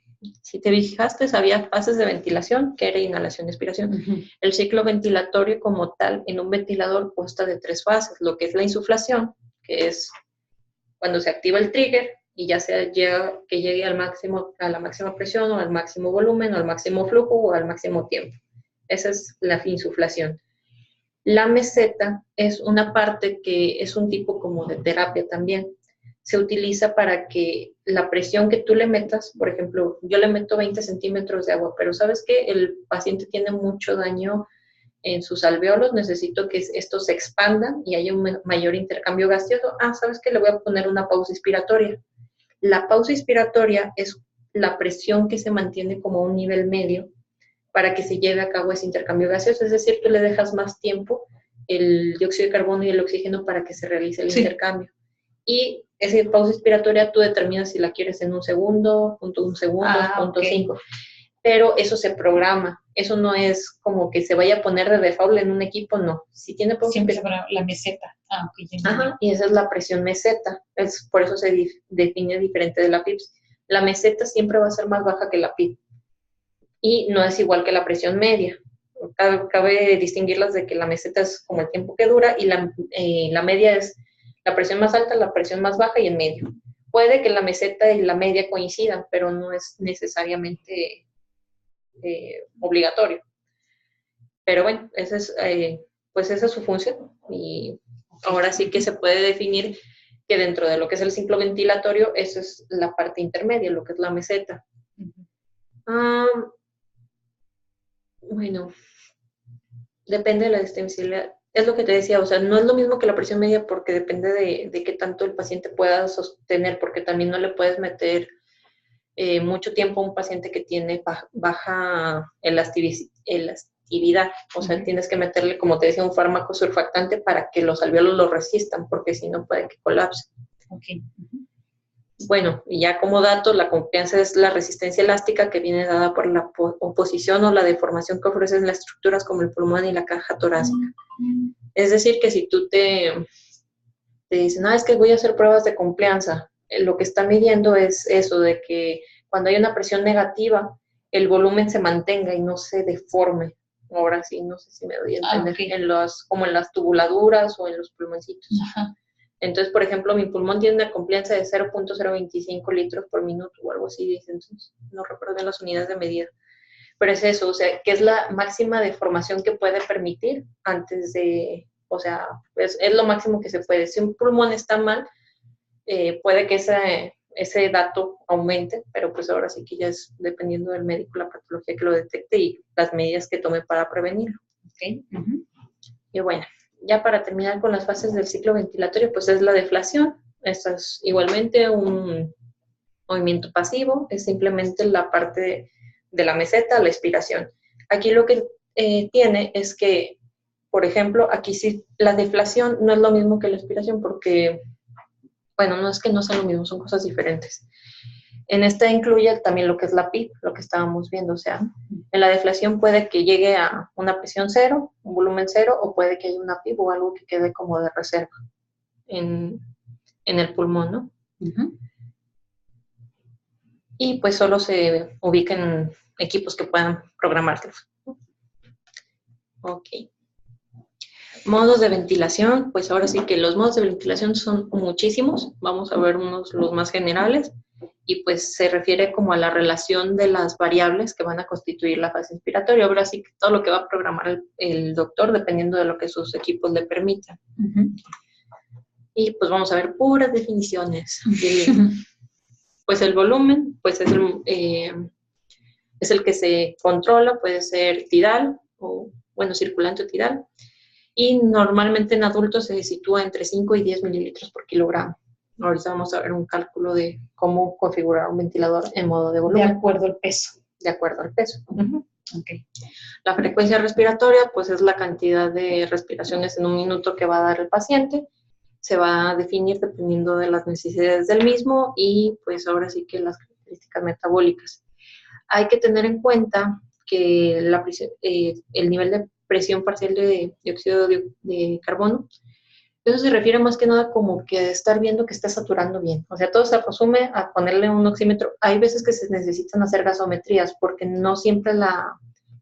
[SPEAKER 1] Si te fijaste, había fases de ventilación, que era inhalación y expiración. El ciclo ventilatorio como tal, en un ventilador consta de 3 fases, lo que es la insuflación, que es cuando se activa el trigger y ya sea que llegue a la máxima presión o al máximo volumen o al máximo flujo o al máximo tiempo. Esa es la insuflación. La meseta es una parte que es un tipo como de terapia también. Se utiliza para que la presión que tú le metas, por ejemplo, yo le meto 20 centímetros de agua, pero ¿sabes qué? El paciente tiene mucho daño en sus alvéolos, necesito que estos se expandan y haya un mayor intercambio gaseoso. ¿Sabes qué? Le voy a poner una pausa inspiratoria. La pausa inspiratoria es la presión que se mantiene como a un nivel medio para que se lleve a cabo ese intercambio gaseoso, es decir, que le dejas más tiempo el dióxido de carbono y el oxígeno para que se realice el intercambio. Y esa pausa inspiratoria tú determinas si la quieres en 1 segundo, .1 segundo, .5, pero eso se programa, eso no es como que se vaya a poner de default en un equipo, no. Si tiene pausa
[SPEAKER 2] inspiratoria, la meseta.
[SPEAKER 1] Y esa es la presión meseta, por eso se define diferente de la PIPS. La meseta siempre va a ser más baja que la PIP y no es igual que la presión media. Cabe distinguirlas de que la meseta es como el tiempo que dura y la media es la presión más alta, la presión más baja y en medio. Puede que la meseta y la media coincidan, pero no es necesariamente obligatorio. Pero bueno, esa es su función y ahora sí que se puede definir que dentro de lo que es el ciclo ventilatorio, esa es la parte intermedia, lo que es la meseta. Bueno, depende de la distensibilidad. Es lo que te decía, o sea, no es lo mismo que la presión media porque depende de qué tanto el paciente pueda sostener, porque también no le puedes meter mucho tiempo a un paciente que tiene baja elasticidad. O sea, tienes que meterle, como te decía, un fármaco surfactante para que los alvéolos lo resistan, porque si no puede que colapse. Bueno, y ya como dato, la complianza es la resistencia elástica que viene dada por la oposición o la deformación que ofrecen las estructuras como el pulmón y la caja torácica. Es decir, que si tú te dicen, es que voy a hacer pruebas de complianza, lo que está midiendo es eso, de que cuando hay una presión negativa, el volumen se mantenga y no se deforme. Ahora sí, no sé si me doy a entender,
[SPEAKER 2] okay.
[SPEAKER 1] Como en las tubuladuras o en los pulmoncitos.
[SPEAKER 2] Ajá.
[SPEAKER 1] Entonces, por ejemplo, mi pulmón tiene una complianza de 0.025 litros por minuto o algo así, dicen, entonces, no recuerdo bien las unidades de medida. Pero es eso, o sea, que es la máxima deformación que puede permitir antes de, o sea, es lo máximo que se puede. Si un pulmón está mal, puede que ese dato aumente, pero pues ahora sí que ya es dependiendo del médico, la patología que lo detecte y las medidas que tome para prevenirlo.
[SPEAKER 2] Okay.
[SPEAKER 1] Y bueno, ya para terminar con las fases del ciclo ventilatorio, pues es la deflación. Esto es igualmente un movimiento pasivo, es simplemente la parte de la meseta, la expiración. Aquí lo que tiene es que, por ejemplo, aquí sí la deflación no es lo mismo que la expiración porque, bueno, no es que no sean lo mismo, son cosas diferentes. En esta incluye también lo que es la PIB, lo que estábamos viendo, o sea, en la deflación puede que llegue a una presión cero, un volumen cero, o puede que haya una PIB o algo que quede como de reserva en el pulmón, ¿no? Y pues solo se ubican equipos que puedan programárselos. Ok. Modos de ventilación, pues ahora sí que los modos de ventilación son muchísimos. Vamos a ver los más generales. Y pues se refiere como a la relación de las variables que van a constituir la fase inspiratoria. Ahora sí que todo lo que va a programar el doctor dependiendo de lo que sus equipos le permitan. Y pues vamos a ver puras definiciones. Pues el volumen, pues es el que se controla, puede ser tidal o, bueno, circulante o tidal. Y normalmente en adultos se sitúa entre 5 y 10 mililitros por kilogramo. Ahorita vamos a ver un cálculo de cómo configurar un ventilador en modo de volumen.
[SPEAKER 2] De acuerdo al peso.
[SPEAKER 1] De acuerdo al peso. Okay. La frecuencia respiratoria, pues es la cantidad de respiraciones en un minuto que va a dar el paciente. Se va a definir dependiendo de las necesidades del mismo y pues ahora sí que las características metabólicas. Hay que tener en cuenta que el nivel de presión parcial de dióxido de carbono, eso se refiere más que nada como que estar viendo que está saturando bien. O sea, todo se resume a ponerle un oxímetro. Hay veces que se necesitan hacer gasometrías porque no siempre la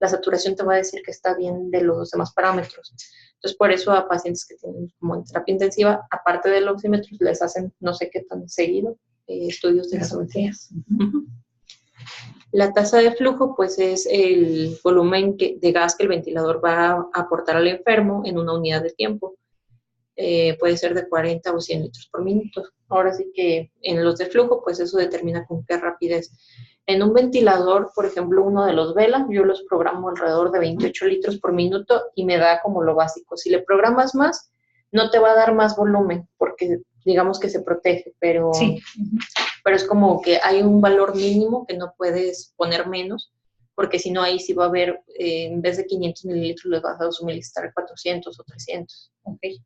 [SPEAKER 1] saturación te va a decir que está bien de los demás parámetros. Entonces, por eso a pacientes que tienen como en terapia intensiva, aparte del oxímetro, les hacen no sé qué tan seguido estudios de gasometrías. La tasa de flujo, pues, es el volumen de gas que el ventilador va a aportar al enfermo en una unidad de tiempo. Puede ser de 40 o 100 litros por minuto. Ahora sí que en los de flujo, pues eso determina con qué rapidez. En un ventilador, por ejemplo, uno de los Vela, yo los programo alrededor de 28 litros por minuto y me da como lo básico. Si le programas más, no te va a dar más volumen porque digamos que se protege, pero,
[SPEAKER 2] sí.
[SPEAKER 1] Pero es como que hay un valor mínimo que no puedes poner menos, porque si no ahí sí va a haber, en vez de 500 mililitros les vas a suministrar 400 o 300. Okay.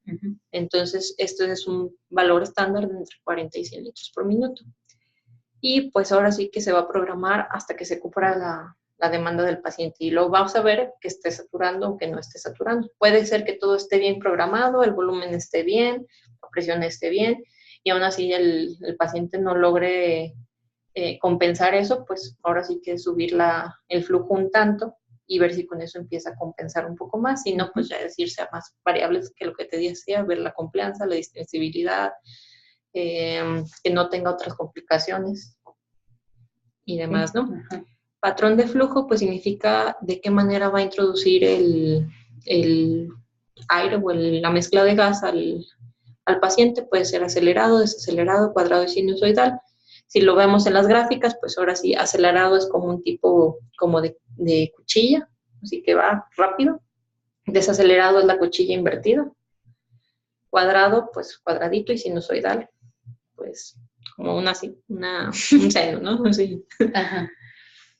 [SPEAKER 1] Entonces, esto es un valor estándar de entre 40 y 100 litros por minuto. Y pues ahora sí que se va a programar hasta que se cumpla la demanda del paciente. Y luego vamos a ver que esté saturando o que no esté saturando. Puede ser que todo esté bien programado, el volumen esté bien, la presión esté bien, y aún así el paciente no logre compensar eso, pues ahora sí que subir el flujo un tanto y ver si con eso empieza a compensar un poco más, si no, pues ya decirse a más variables que lo que te decía, ver la complianza, la distensibilidad, que no tenga otras complicaciones y demás, ¿no? Patrón de flujo, pues significa de qué manera va a introducir el aire o la mezcla de gas al paciente, puede ser acelerado, desacelerado, cuadrado y sinusoidal. Si lo vemos en las gráficas, pues ahora sí, acelerado es como un tipo como de cuchilla, así que va rápido. Desacelerado es la cuchilla invertida. Cuadrado, pues cuadradito, y sinusoidal, pues como un seno, ¿no? Así.
[SPEAKER 2] Ajá.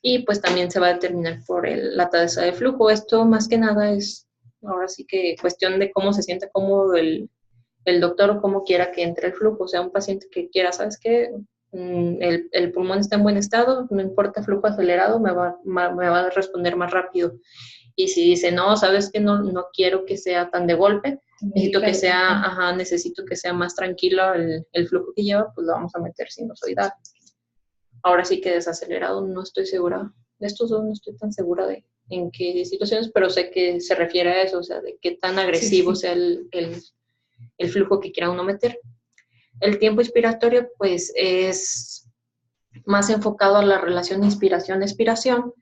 [SPEAKER 1] Y pues también se va a determinar por la tasa de flujo. Esto más que nada es ahora sí que cuestión de cómo se sienta cómodo el doctor o cómo quiera que entre el flujo. O sea, un paciente que quiera, ¿sabes qué? el pulmón está en buen estado, no importa flujo acelerado, me va a responder más rápido. Y si dice, no, sabes que no quiero que sea tan de golpe, necesito que sea más tranquilo el flujo que lleva, pues lo vamos a meter sinusoidal. Ahora sí que desacelerado no estoy segura, de estos dos no estoy tan segura de en qué situaciones, pero sé que se refiere a eso, o sea, de qué tan agresivo sea el flujo que quiera uno meter. El tiempo inspiratorio, pues, es más enfocado a la relación inspiración-expiración,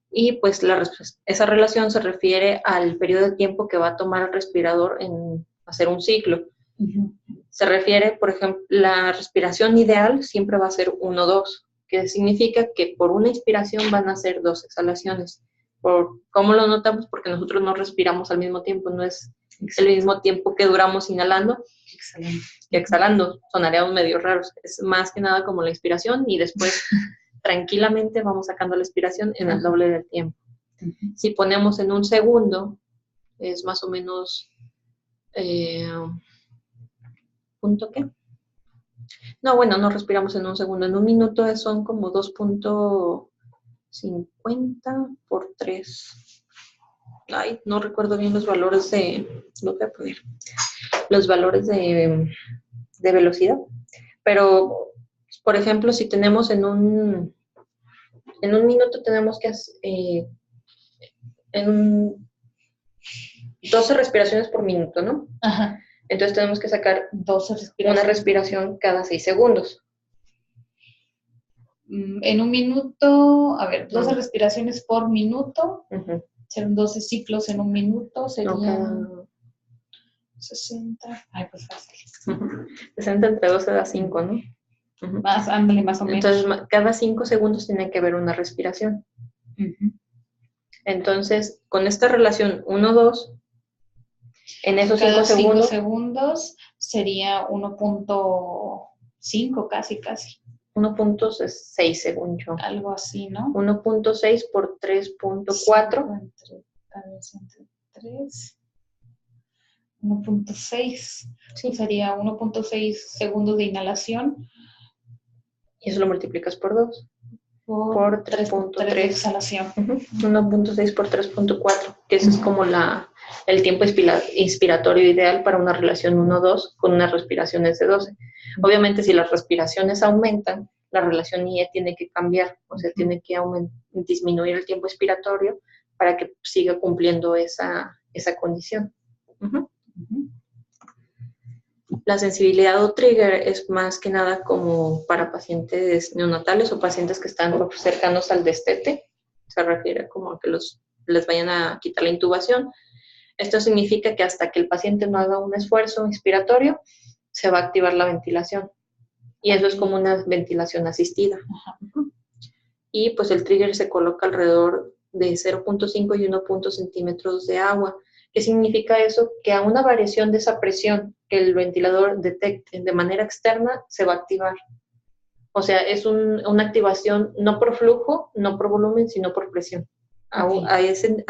[SPEAKER 1] y pues esa relación se refiere al periodo de tiempo que va a tomar el respirador en hacer un ciclo. Se refiere, por ejemplo, la respiración ideal siempre va a ser 1-2, que significa que por una inspiración van a ser 2 exhalaciones. ¿Cómo lo notamos? Porque nosotros no respiramos al mismo tiempo, no es el mismo tiempo que duramos inhalando que exhalando. Sonaríamos medio raros. Es más que nada como la inspiración y después tranquilamente vamos sacando la expiración en el doble del tiempo. Si ponemos en un segundo, es más o menos... ¿punto qué? No, bueno, no respiramos en un segundo. En un minuto son como 2.50 por 3. Ay, no recuerdo bien los valores lo voy a poner, los valores de velocidad. Pero, por ejemplo, si tenemos en un minuto tenemos que hacer 12 respiraciones por minuto, ¿no?
[SPEAKER 2] Ajá.
[SPEAKER 1] Entonces tenemos que sacar una respiración cada 6 segundos.
[SPEAKER 2] En un minuto, 12 respiraciones por minuto, serán 12 ciclos en un minuto, serían 60, pues fácil.
[SPEAKER 1] 60 entre 12 da 5, ¿no?
[SPEAKER 2] Más, ándale, más o menos.
[SPEAKER 1] Entonces, cada 5 segundos tiene que haber una respiración. Entonces, con esta relación 1-2, en esos 5
[SPEAKER 2] segundos sería 1.5, casi.
[SPEAKER 1] 1.6 según yo.
[SPEAKER 2] Algo así, ¿no?
[SPEAKER 1] 1.6 por 3.4.
[SPEAKER 2] 1.6. Sí. Sería 1.6 segundos de inhalación.
[SPEAKER 1] Y eso lo multiplicas por 2. Por 3.3
[SPEAKER 2] de exhalación.
[SPEAKER 1] 1.6 por 3.4, que eso es como el tiempo inspiratorio ideal para una relación 1-2 con unas respiraciones de 12. Obviamente, si las respiraciones aumentan, la relación IE tiene que cambiar, o sea, tiene que disminuir el tiempo inspiratorio para que siga cumpliendo esa condición. La sensibilidad o trigger es más que nada como para pacientes neonatales o pacientes que están cercanos al destete. Se refiere como a que les vayan a quitar la intubación. Esto significa que hasta que el paciente no haga un esfuerzo inspiratorio, se va a activar la ventilación. Y eso es como una ventilación asistida. Y pues el trigger se coloca alrededor de 0.5 y 1 centímetros de agua. ¿Qué significa eso? Que a una variación de esa presión que el ventilador detecte de manera externa, se va a activar. O sea, es una activación no por flujo, no por volumen, sino por presión. A ese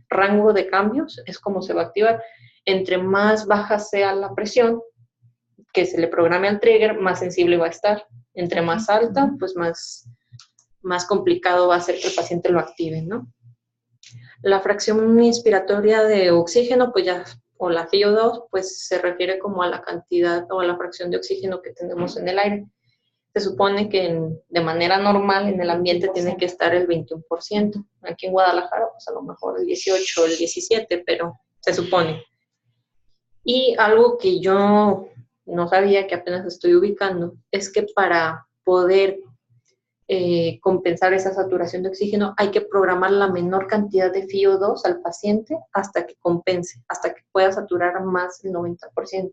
[SPEAKER 1] rango de cambios es como se va a activar. Entre más baja sea la presión que se le programe al trigger, más sensible va a estar. Entre más alta, pues más complicado va a ser que el paciente lo active, ¿no? La fracción inspiratoria de oxígeno, pues ya, o la FiO2, pues se refiere como a la cantidad o a la fracción de oxígeno que tenemos en el aire. Se supone que de manera normal en el ambiente tiene que estar el 21%. Aquí en Guadalajara, pues a lo mejor el 18 o el 17, pero se supone. Y algo que yo no sabía, que apenas estoy ubicando, es que para poder compensar esa saturación de oxígeno, hay que programar la menor cantidad de FiO2 al paciente hasta que compense, hasta que pueda saturar más del 90%.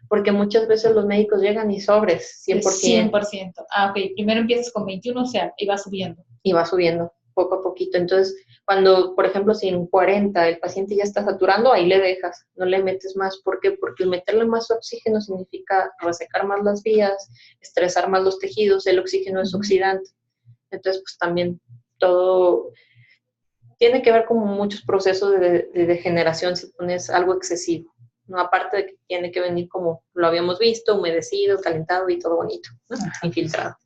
[SPEAKER 1] Porque muchas veces los médicos llegan y sobres, 100%.
[SPEAKER 2] 100%. Ok, primero empiezas con 21, o sea, y va subiendo.
[SPEAKER 1] Y va subiendo, poco a poquito. Entonces, cuando, por ejemplo, si en 40 el paciente ya está saturando, ahí le dejas, no le metes más. ¿Por qué? Porque el meterle más oxígeno significa resecar más las vías, estresar más los tejidos, el oxígeno es oxidante. Entonces, pues también todo tiene que ver con muchos procesos de degeneración si pones algo excesivo. ¿no? Aparte de que tiene que venir como lo habíamos visto, humedecido, calentado y todo bonito, ¿no? Infiltrado.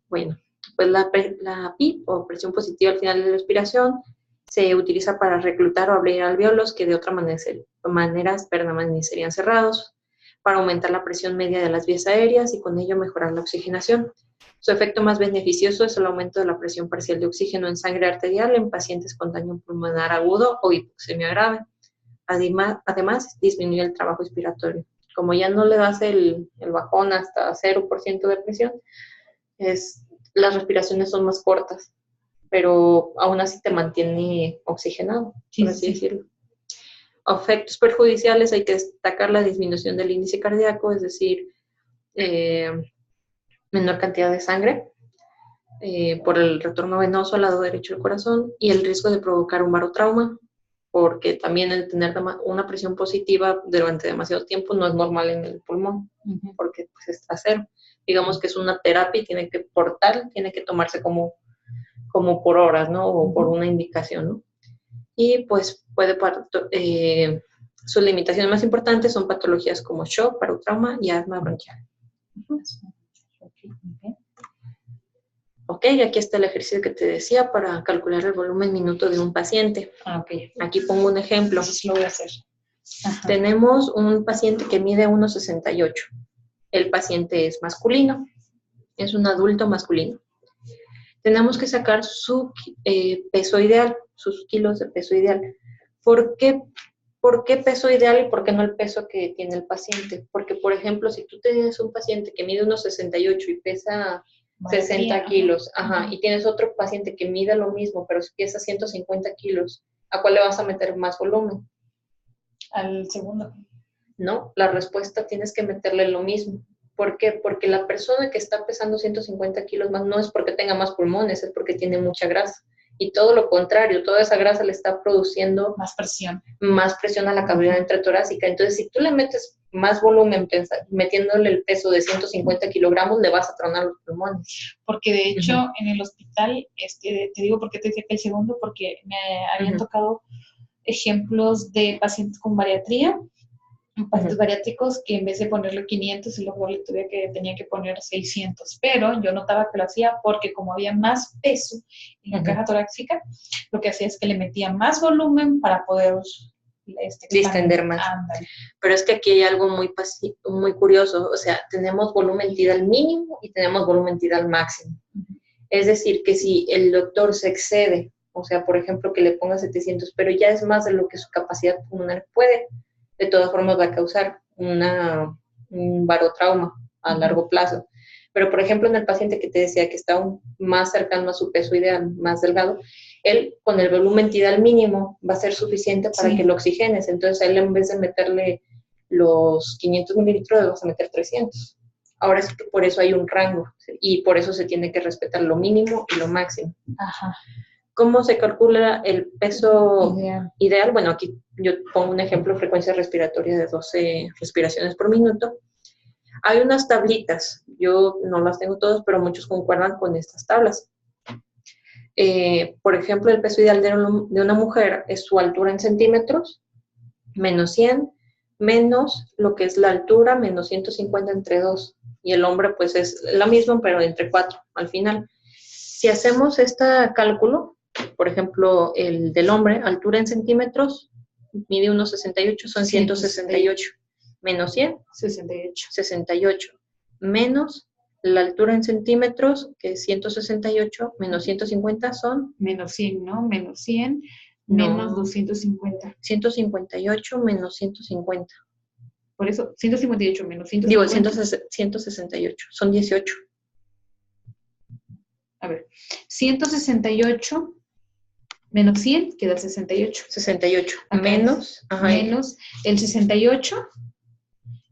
[SPEAKER 1] Bueno, pues la PIP o presión positiva al final de la respiración se utiliza para reclutar o abrir alvéolos que de otra manera permanecerían cerrados, para aumentar la presión media de las vías aéreas y con ello mejorar la oxigenación. Su efecto más beneficioso es el aumento de la presión parcial de oxígeno en sangre arterial en pacientes con daño pulmonar agudo o hipoxemia grave. Además, disminuye el trabajo expiratorio. Como ya no le das el bajón hasta 0% de presión, las respiraciones son más cortas, pero aún así te mantiene oxigenado, por así decirlo. Efectos perjudiciales, hay que destacar la disminución del índice cardíaco, es decir, menor cantidad de sangre por el retorno venoso al lado derecho del corazón y el riesgo de provocar un barotrauma, porque también el tener una presión positiva durante demasiado tiempo no es normal en el pulmón, porque pues está a cero. Digamos que es una terapia y tiene que tomarse como por horas, ¿no? O por una indicación, ¿no? Y pues sus limitaciones más importantes son patologías como shock, barotrauma y asma bronquial. Ok, aquí está el ejercicio que te decía para calcular el volumen minuto de un paciente. Aquí pongo un ejemplo.
[SPEAKER 2] Entonces lo voy a hacer.
[SPEAKER 1] Tenemos un paciente que mide 1,68. El paciente es masculino, es un adulto masculino. Tenemos que sacar su peso ideal, sus kilos de peso ideal. ¿Por qué peso ideal y por qué no el peso que tiene el paciente? Porque, por ejemplo, si tú tienes un paciente que mide 1,68 y pesa 60 kilos, y tienes otro paciente que mide lo mismo, pero pesa 150 kilos, ¿a cuál le vas a meter más volumen?
[SPEAKER 2] Al segundo.
[SPEAKER 1] No, la respuesta tienes que meterle lo mismo. ¿Por qué? Porque la persona que está pesando 150 kilos más no es porque tenga más pulmones, es porque tiene mucha grasa. Y todo lo contrario, toda esa grasa le está produciendo
[SPEAKER 2] más presión
[SPEAKER 1] a la cavidad intratorácica. Entonces, si tú le metes más volumen, metiéndole el peso de 150 kilogramos, le vas a tronar los pulmones.
[SPEAKER 2] Porque de hecho, en el hospital, te digo por qué te decía que el segundo, porque me habían tocado ejemplos de pacientes con bariatría, pacientes bariátricos que en vez de ponerle 500 y luego le tenía que poner 600, pero yo notaba que lo hacía porque como había más peso en la caja torácica, lo que hacía es que le metía más volumen para poder
[SPEAKER 1] distender más. Pero es que aquí hay algo muy curioso, o sea, tenemos volumen tidal mínimo y tenemos volumen tidal máximo. Es decir, que si el doctor se excede, o sea, por ejemplo, que le ponga 700, pero ya es más de lo que su capacidad pulmonar puede, de todas formas va a causar un barotrauma a largo plazo. Pero, por ejemplo, en el paciente que te decía que está aún más cercano a su peso ideal, más delgado, él con el volumen tidal mínimo va a ser suficiente para que lo oxigenes. Entonces, a él en vez de meterle los 500 mililitros, le vas a meter 300. Ahora es que por eso hay un rango y por eso se tiene que respetar lo mínimo y lo máximo. ¿Cómo se calcula el peso ideal? Bueno, aquí yo pongo un ejemplo, frecuencia respiratoria de 12 respiraciones por minuto. Hay unas tablitas, yo no las tengo todas, pero muchos concuerdan con estas tablas. Por ejemplo, el peso ideal de una mujer es su altura en centímetros, menos 100, menos lo que es la altura, menos 150 entre 2. Y el hombre, pues, es lo mismo, pero entre 4 al final. Si hacemos este cálculo, por ejemplo, el del hombre, altura en centímetros, mide 1,68, son 168. Menos 100, 68. Menos la altura en centímetros, que es 168, menos 150 son...
[SPEAKER 2] Menos 100, ¿no? Menos 100, menos 250.
[SPEAKER 1] 158 menos 150.
[SPEAKER 2] Por eso, 158 menos 150.
[SPEAKER 1] Digo, 168, son 18.
[SPEAKER 2] A ver, 168 menos 100 queda 68.
[SPEAKER 1] 68. Menos
[SPEAKER 2] el 68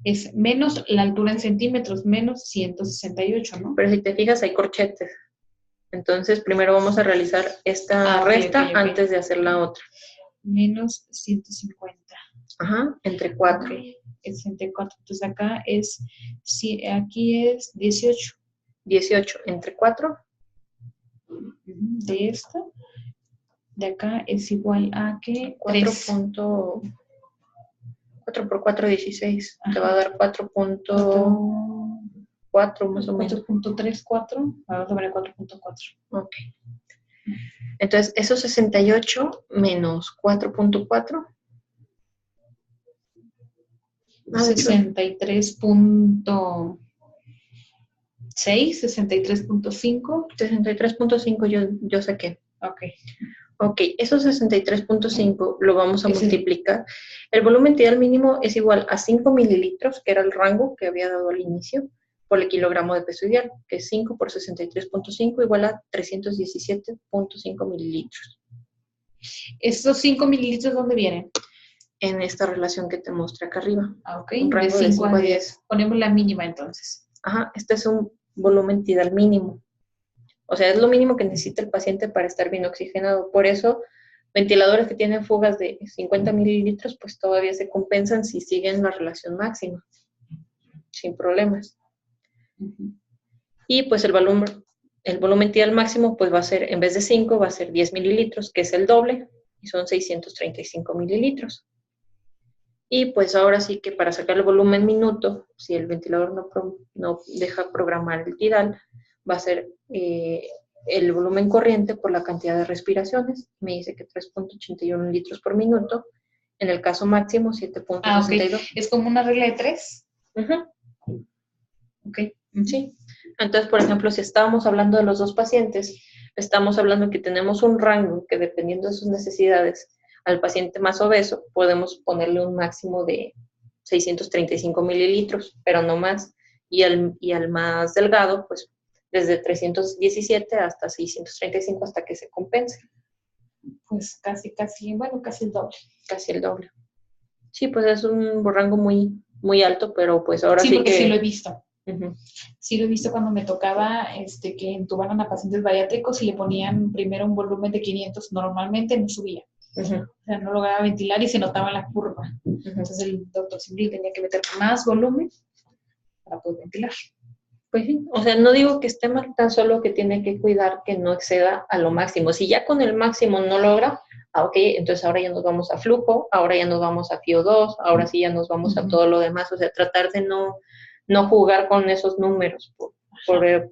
[SPEAKER 2] es menos la altura en centímetros, menos 168, ¿no?
[SPEAKER 1] Pero si te fijas, hay corchetes. Entonces, primero vamos a realizar esta resta antes de hacer la otra.
[SPEAKER 2] Menos 150.
[SPEAKER 1] Entre 4.
[SPEAKER 2] Es entre 4. Entonces, acá es, aquí es 18.
[SPEAKER 1] 18 entre 4.
[SPEAKER 2] De esta. De acá es igual a que
[SPEAKER 1] 4. 4 por 4, 16.
[SPEAKER 2] Ajá.
[SPEAKER 1] Te va a dar 4.4 más o menos.
[SPEAKER 2] 4.34. Ahora te veré 4.4.
[SPEAKER 1] Ok. Entonces, esos 68 menos 4.4.
[SPEAKER 2] 63.6, 63.5.
[SPEAKER 1] 63.5 yo saqué.
[SPEAKER 2] Ok.
[SPEAKER 1] Ok, esos 63.5 lo vamos a
[SPEAKER 2] Ese-
[SPEAKER 1] multiplicar. El volumen ideal mínimo es igual a 5 mililitros, que era el rango que había dado al inicio, por el kilogramo de peso ideal, que es 5 por 63.5 igual a 317.5 mililitros.
[SPEAKER 2] ¿Estos 5 mililitros dónde vienen?
[SPEAKER 1] En esta relación que te mostré acá arriba.
[SPEAKER 2] Ok,
[SPEAKER 1] Un rango de 5 a 10.
[SPEAKER 2] Ponemos la mínima entonces.
[SPEAKER 1] Ajá, este es un volumen tidal mínimo. O sea, es lo mínimo que necesita el paciente para estar bien oxigenado. Por eso, ventiladores que tienen fugas de 50 mililitros, pues todavía se compensan si siguen la relación máxima, sin problemas.
[SPEAKER 2] Uh-huh.
[SPEAKER 1] Y pues el volumen tidal máximo, pues va a ser, en vez de 5, va a ser 10 mililitros, que es el doble, y son 635 mililitros. Y pues ahora sí que para sacar el volumen minuto, si el ventilador no deja programar el tidal, va a ser el volumen corriente por la cantidad de respiraciones. Me dice que 3.81 litros por minuto. En el caso máximo, 7.62.
[SPEAKER 2] Ok. Es como una regla de 3.
[SPEAKER 1] Uh-huh.
[SPEAKER 2] Ok.
[SPEAKER 1] Sí. Entonces, por ejemplo, si estábamos hablando de los dos pacientes, estamos hablando que tenemos un rango que dependiendo de sus necesidades, al paciente más obeso podemos ponerle un máximo de 635 mililitros, pero no más. Y al más delgado, pues desde 317 hasta 635 hasta que se compense.
[SPEAKER 2] Pues casi el doble.
[SPEAKER 1] Casi el doble. Sí, pues es un rango muy, muy alto, pero pues ahora sí
[SPEAKER 2] porque
[SPEAKER 1] que...
[SPEAKER 2] sí lo he visto.
[SPEAKER 1] Uh-huh.
[SPEAKER 2] Sí lo he visto cuando me tocaba que intubaran a pacientes bariátricos y le ponían primero un volumen de 500, normalmente no subía.
[SPEAKER 1] Uh-huh.
[SPEAKER 2] O sea, no lograba ventilar y se notaba en la curva.
[SPEAKER 1] Uh-huh.
[SPEAKER 2] Entonces el doctor Simbril tenía que meter más volumen para poder ventilar.
[SPEAKER 1] Pues sí, o sea, no digo que esté mal, tan solo que tiene que cuidar que no exceda a lo máximo. Si ya con el máximo no logra, ok, entonces ahora ya nos vamos a flujo, ahora ya nos vamos a FiO2, ahora sí ya nos vamos a todo lo demás. O sea, tratar de no jugar con esos números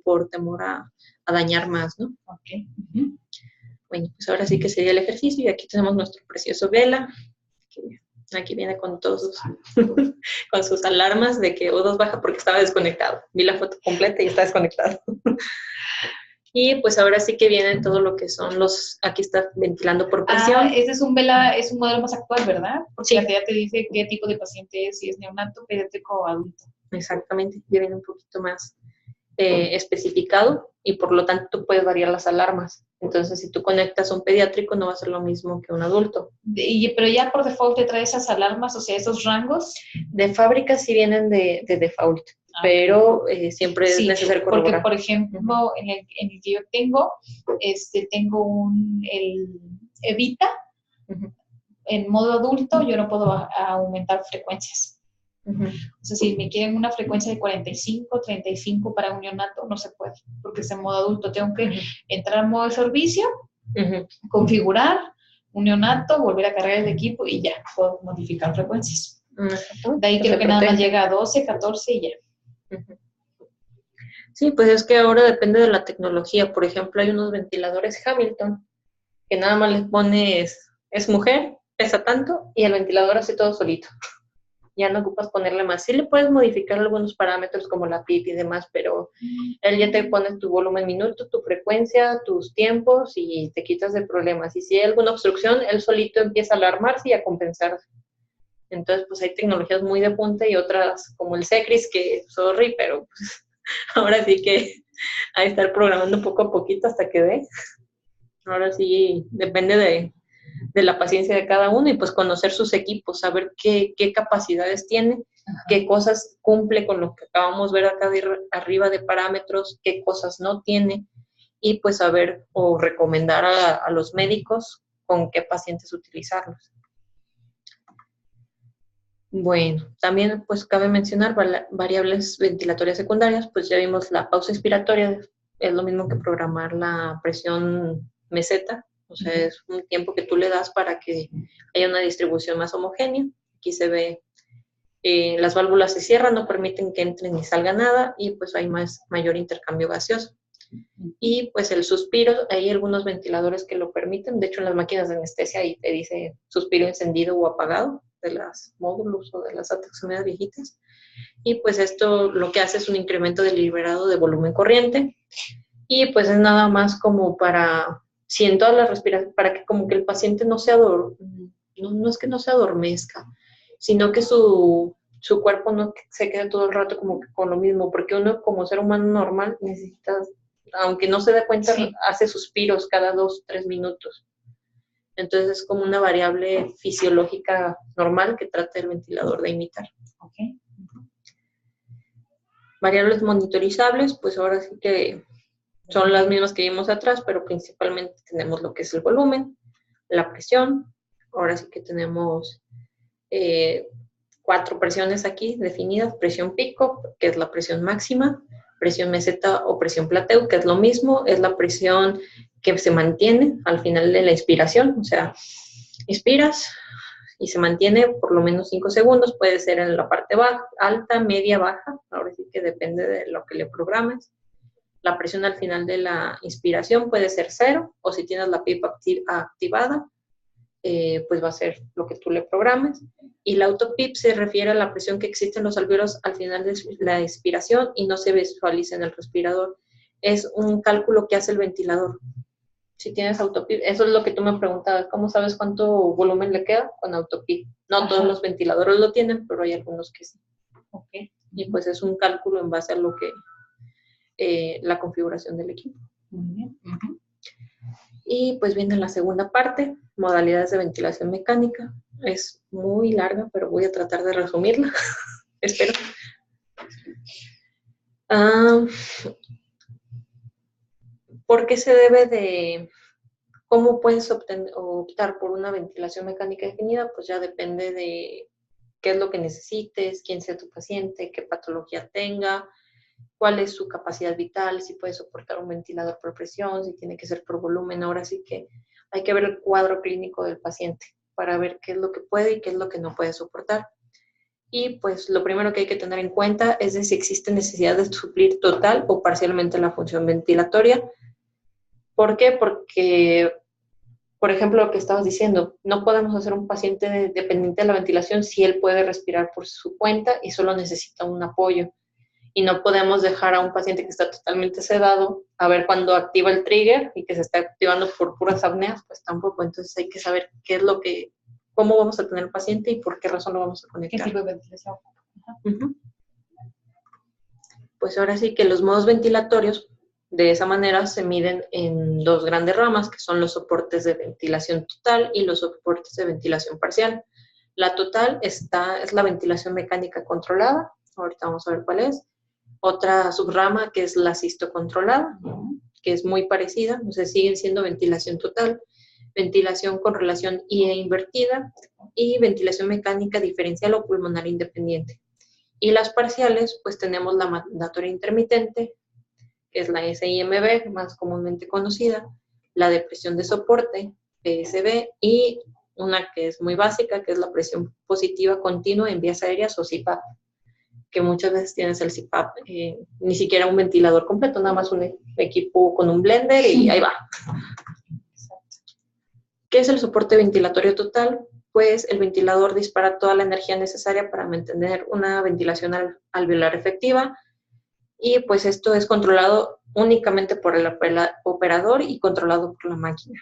[SPEAKER 1] por temor a dañar más, ¿no?
[SPEAKER 2] Ok.
[SPEAKER 1] Uh-huh. Bueno, pues ahora sí que sería el ejercicio y aquí tenemos nuestro precioso Vela, que aquí viene con todos, con sus alarmas de que O2 baja porque estaba desconectado. Vi la foto completa y está desconectado. Y pues ahora sí que vienen todo lo que son aquí está ventilando por presión.
[SPEAKER 2] Este es un Vela, es un modelo más actual, ¿verdad? Porque
[SPEAKER 1] sí.
[SPEAKER 2] ya te dice qué tipo de paciente es, si es neonato, pediátrico o adulto.
[SPEAKER 1] Exactamente, ya viene un poquito más especificado y por lo tanto tú puedes variar las alarmas. Entonces, si tú conectas a un pediátrico, no va a ser lo mismo que un adulto.
[SPEAKER 2] Pero ya por default te trae esas alarmas, o sea, esos rangos.
[SPEAKER 1] De fábrica sí vienen de default, pero siempre es necesario corroborar.
[SPEAKER 2] Porque, por ejemplo, en el que yo tengo, tengo el Evita. En modo adulto yo no puedo aumentar frecuencias. O sea, si me quieren una frecuencia de 45, 35 para un neonato, no se puede, porque es en modo adulto. Tengo que entrar en modo de servicio, configurar un neonato, volver a cargar el equipo y ya, puedo modificar frecuencias. De ahí creo que nada más llega a 12, 14 y ya.
[SPEAKER 1] Sí, pues es que ahora depende de la tecnología. Por ejemplo, hay unos ventiladores Hamilton que nada más les pones, es mujer, pesa tanto y el ventilador hace todo solito. Ya no ocupas ponerle más. Sí le puedes modificar algunos parámetros como la PIP y demás, pero él ya te pone tu volumen minuto, tu frecuencia, tus tiempos y te quitas de problemas. Y si hay alguna obstrucción, él solito empieza a alarmarse y a compensarse. Entonces, pues hay tecnologías muy de punta y otras como el Secris, que sorry, pero pues ahora sí que hay que estar programando poco a poquito hasta que dé. Ahora sí, depende de la paciencia de cada uno y pues conocer sus equipos, saber qué capacidades tiene, qué cosas cumple con lo que acabamos de ver acá arriba de parámetros, qué cosas no tiene y pues saber o recomendar a los médicos con qué pacientes utilizarlos. Bueno, también pues cabe mencionar variables ventilatorias secundarias, pues ya vimos la pausa inspiratoria, es lo mismo que programar la presión meseta, o sea, es un tiempo que tú le das para que haya una distribución más homogénea. Aquí se ve Las válvulas se cierran, no permiten que entre ni salga nada y pues hay mayor intercambio gaseoso. Y pues el suspiro, hay algunos ventiladores que lo permiten. De hecho, en las máquinas de anestesia ahí te dice suspiro encendido o apagado de las módulos o de las ataxias viejitas. Y pues esto lo que hace es un incremento deliberado de volumen corriente. Y pues es nada más como para, si en todas las respiraciones, para que como que el paciente no es que no se adormezca, sino que su cuerpo no se quede todo el rato como que con lo mismo, porque uno como ser humano normal necesita, aunque no se dé cuenta, sí, hace suspiros cada 2-3 minutos. Entonces es como una variable fisiológica normal que trata el ventilador de imitar.
[SPEAKER 2] Okay.
[SPEAKER 1] Variables monitorizables, pues ahora sí que son las mismas que vimos atrás, pero principalmente tenemos lo que es el volumen, la presión. Ahora sí que tenemos 4 presiones aquí definidas: presión pico, que es la presión máxima; presión meseta o presión plateau, que es lo mismo, es la presión que se mantiene al final de la inspiración. O sea, inspiras y se mantiene por lo menos 5 segundos, puede ser en la parte baja, alta, media, baja, ahora sí que depende de lo que le programes. La presión al final de la inspiración puede ser 0, o si tienes la pipa activada, pues va a ser lo que tú le programes. Y la autopip se refiere a la presión que existe en los alvéolos al final de la inspiración y no se visualiza en el respirador. Es un cálculo que hace el ventilador. Si tienes autopip, eso es lo que tú me preguntabas, ¿cómo sabes cuánto volumen le queda con autopip? No, ajá, todos los ventiladores lo tienen, pero hay algunos que sí.
[SPEAKER 2] Okay.
[SPEAKER 1] Y pues es un cálculo en base a lo que la configuración del equipo.
[SPEAKER 2] Muy bien. Uh-huh.
[SPEAKER 1] Y pues viene la segunda parte, modalidades de ventilación mecánica. Es muy larga, pero voy a tratar de resumirla. Espero. ¿Por qué se debe de... ¿Cómo puedes optar por una ventilación mecánica definida? Pues ya depende de qué es lo que necesites, quién sea tu paciente, qué patología tenga, cuál es su capacidad vital, si puede soportar un ventilador por presión, si tiene que ser por volumen. Ahora sí que hay que ver el cuadro clínico del paciente para ver qué es lo que puede y qué es lo que no puede soportar. Y pues lo primero que hay que tener en cuenta es de si existe necesidad de suplir total o parcialmente la función ventilatoria. ¿Por qué? Porque, por ejemplo, lo que estabas diciendo, no podemos hacer un paciente dependiente de la ventilación si él puede respirar por su cuenta y solo necesita un apoyo. Y no podemos dejar a un paciente que está totalmente sedado a ver cuando activa el trigger y que se está activando por puras apneas, pues tampoco. Entonces hay que saber qué es lo que, cómo vamos a tener el paciente y por qué razón lo vamos a conectar.
[SPEAKER 2] ¿Qué tipo de ventilación?
[SPEAKER 1] Uh-huh. Pues ahora sí que los modos ventilatorios de esa manera se miden en 2 grandes ramas, que son los soportes de ventilación total y los soportes de ventilación parcial. La total es la ventilación mecánica controlada, ahorita vamos a ver cuál es. Otra subrama que es la asistocontrolada, que es muy parecida, o sea, siguen siendo ventilación total, ventilación con relación IE invertida y ventilación mecánica diferencial o pulmonar independiente. Y las parciales, pues tenemos la mandatoria intermitente, que es la SIMB, más comúnmente conocida, la de presión de soporte, PSB, y una que es muy básica, que es la presión positiva continua en vías aéreas o CPAP, que muchas veces tienes el CPAP, ni siquiera un ventilador completo, nada más un equipo con un blender y ahí va. ¿Qué es el soporte ventilatorio total? Pues el ventilador dispara toda la energía necesaria para mantener una ventilación alveolar efectiva y pues esto es controlado únicamente por el operador y controlado por la máquina.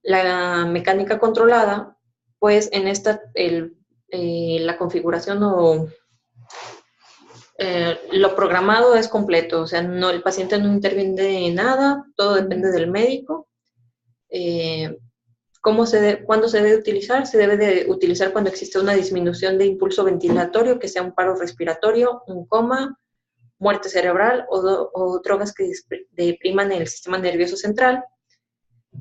[SPEAKER 1] La mecánica controlada, pues en esta la configuración o lo programado es completo, o sea, no, el paciente no interviene en nada, todo depende del médico. ¿Cuándo se debe utilizar? Se debe de utilizar cuando existe una disminución de impulso ventilatorio, que sea un paro respiratorio, un coma, muerte cerebral o drogas que depriman el sistema nervioso central.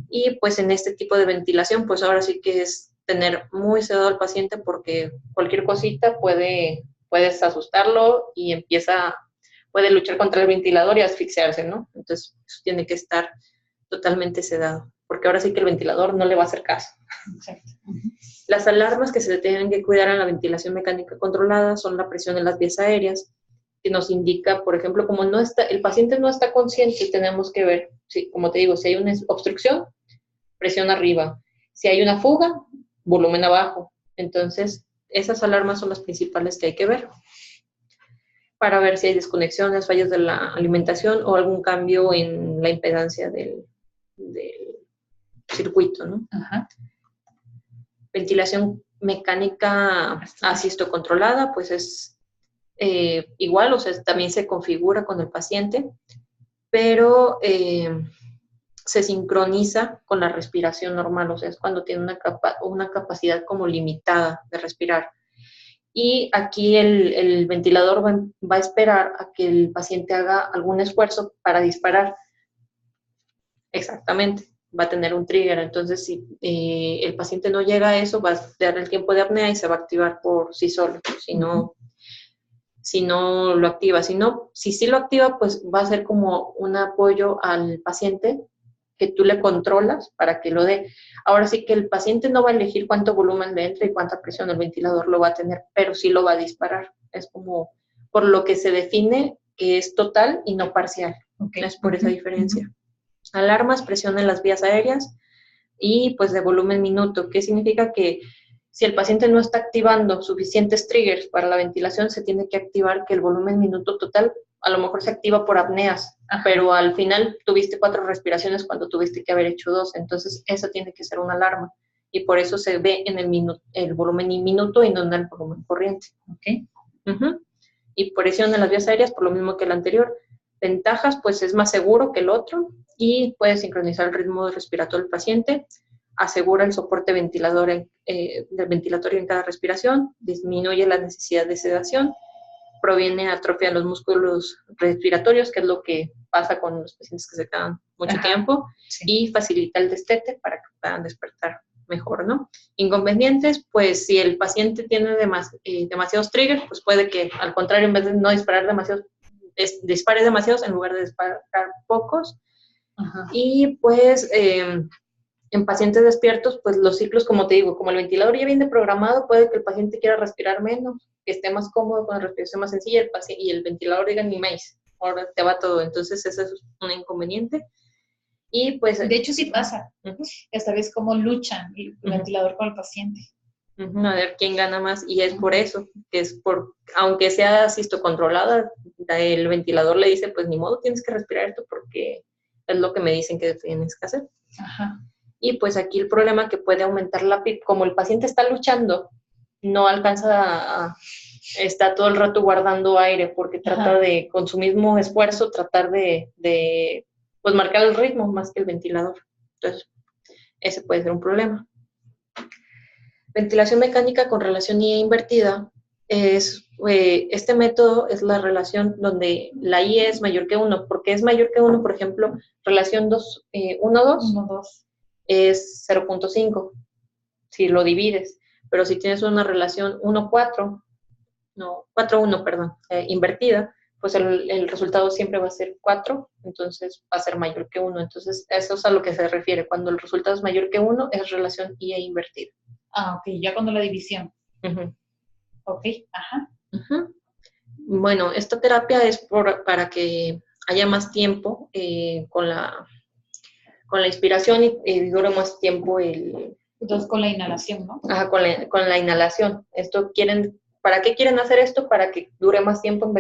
[SPEAKER 1] Y pues en este tipo de ventilación, pues ahora sí que es tener muy sedado al paciente porque cualquier cosita puedes asustarlo y puede luchar contra el ventilador y asfixiarse, ¿no? Entonces eso tiene que estar totalmente sedado, porque ahora sí que el ventilador no le va a hacer caso.
[SPEAKER 2] Exacto.
[SPEAKER 1] Las alarmas que se tienen que cuidar en la ventilación mecánica controlada son la presión en las vías aéreas, que nos indica, por ejemplo, como no está, el paciente no está consciente, tenemos que ver, sí, como te digo, si hay una obstrucción, presión arriba. Si hay una fuga, volumen abajo. Entonces, esas alarmas son las principales que hay que ver para ver si hay desconexiones, fallas de la alimentación o algún cambio en la impedancia del circuito, ¿no?
[SPEAKER 2] Ajá.
[SPEAKER 1] Ventilación mecánica asistocontrolada, pues es igual, o sea, también se configura con el paciente, pero se sincroniza con la respiración normal, o sea, es cuando tiene una capacidad como limitada de respirar. Y aquí el ventilador va a esperar a que el paciente haga algún esfuerzo para disparar. Exactamente, va a tener un trigger. Entonces, si el paciente no llega a eso, va a dar el tiempo de apnea y se va a activar por sí solo. Si no lo activa. Si sí lo activa, pues va a ser como un apoyo al paciente que tú le controlas para que lo dé. Ahora sí que el paciente no va a elegir cuánto volumen le entra y cuánta presión el ventilador lo va a tener, pero sí lo va a disparar. Es como por lo que se define que es total y no parcial. Okay. Es por esa diferencia. Alarmas, presión en las vías aéreas y pues de volumen minuto. ¿Qué significa? Que si el paciente no está activando suficientes triggers para la ventilación, se tiene que activar que el volumen minuto total a lo mejor se activa por apneas, pero al final tuviste 4 respiraciones cuando tuviste que haber hecho 2, entonces eso tiene que ser una alarma y por eso se ve en el volumen y minuto y no en el volumen corriente. Okay. Y presión en las vías aéreas, por lo mismo que el anterior. Ventajas, pues es más seguro que el otro y puede sincronizar el ritmo respiratorio del paciente, asegura el soporte ventilatorio en cada respiración, disminuye la necesidad de sedación, proviene atrofia de los músculos respiratorios, que es lo que pasa con los pacientes que se quedan mucho tiempo, y facilita el destete para que puedan despertar mejor, ¿no? Inconvenientes, pues si el paciente tiene demasiados triggers, pues puede que al contrario, en vez de no disparar demasiados, dispare demasiados en lugar de disparar pocos. Y pues en pacientes despiertos, pues los ciclos, como te digo, como el ventilador ya viene programado, puede que el paciente quiera respirar menos, que esté más cómodo con la respiración más sencilla, y el ventilador diga ni más, ahora te va todo. Entonces, ese es un inconveniente. Y pues...
[SPEAKER 2] De hecho, sí pasa. Esta vez cómo luchan el ventilador con el paciente.
[SPEAKER 1] A ver quién gana más, y es por eso, que es aunque sea asistocontrolada, el ventilador le dice, pues ni modo, tienes que respirar esto porque es lo que me dicen que tienes que hacer. Y pues aquí el problema que puede aumentar la PIP, como el paciente está luchando, no alcanza está todo el rato guardando aire porque trata de, con su mismo esfuerzo, tratar de pues marcar el ritmo más que el ventilador. Entonces, ese puede ser un problema. Ventilación mecánica con relación IE invertida es, este método es la relación donde la IE es mayor que 1. ¿Por qué es mayor que 1? Por ejemplo, relación 1,2 es 0,5 si lo divides, pero si tienes una relación 4,1, perdón, invertida, pues el resultado siempre va a ser 4, entonces va a ser mayor que 1. Entonces, eso es a lo que se refiere. Cuando el resultado es mayor que 1, es relación IE invertida.
[SPEAKER 2] Ok, ya cuando la división. Ok,
[SPEAKER 1] Bueno, esta terapia es para que haya más tiempo con la inspiración y dure más tiempo
[SPEAKER 2] Entonces, con la inhalación, ¿no?
[SPEAKER 1] Con la inhalación. ¿Para qué quieren hacer esto? Para que dure más tiempo.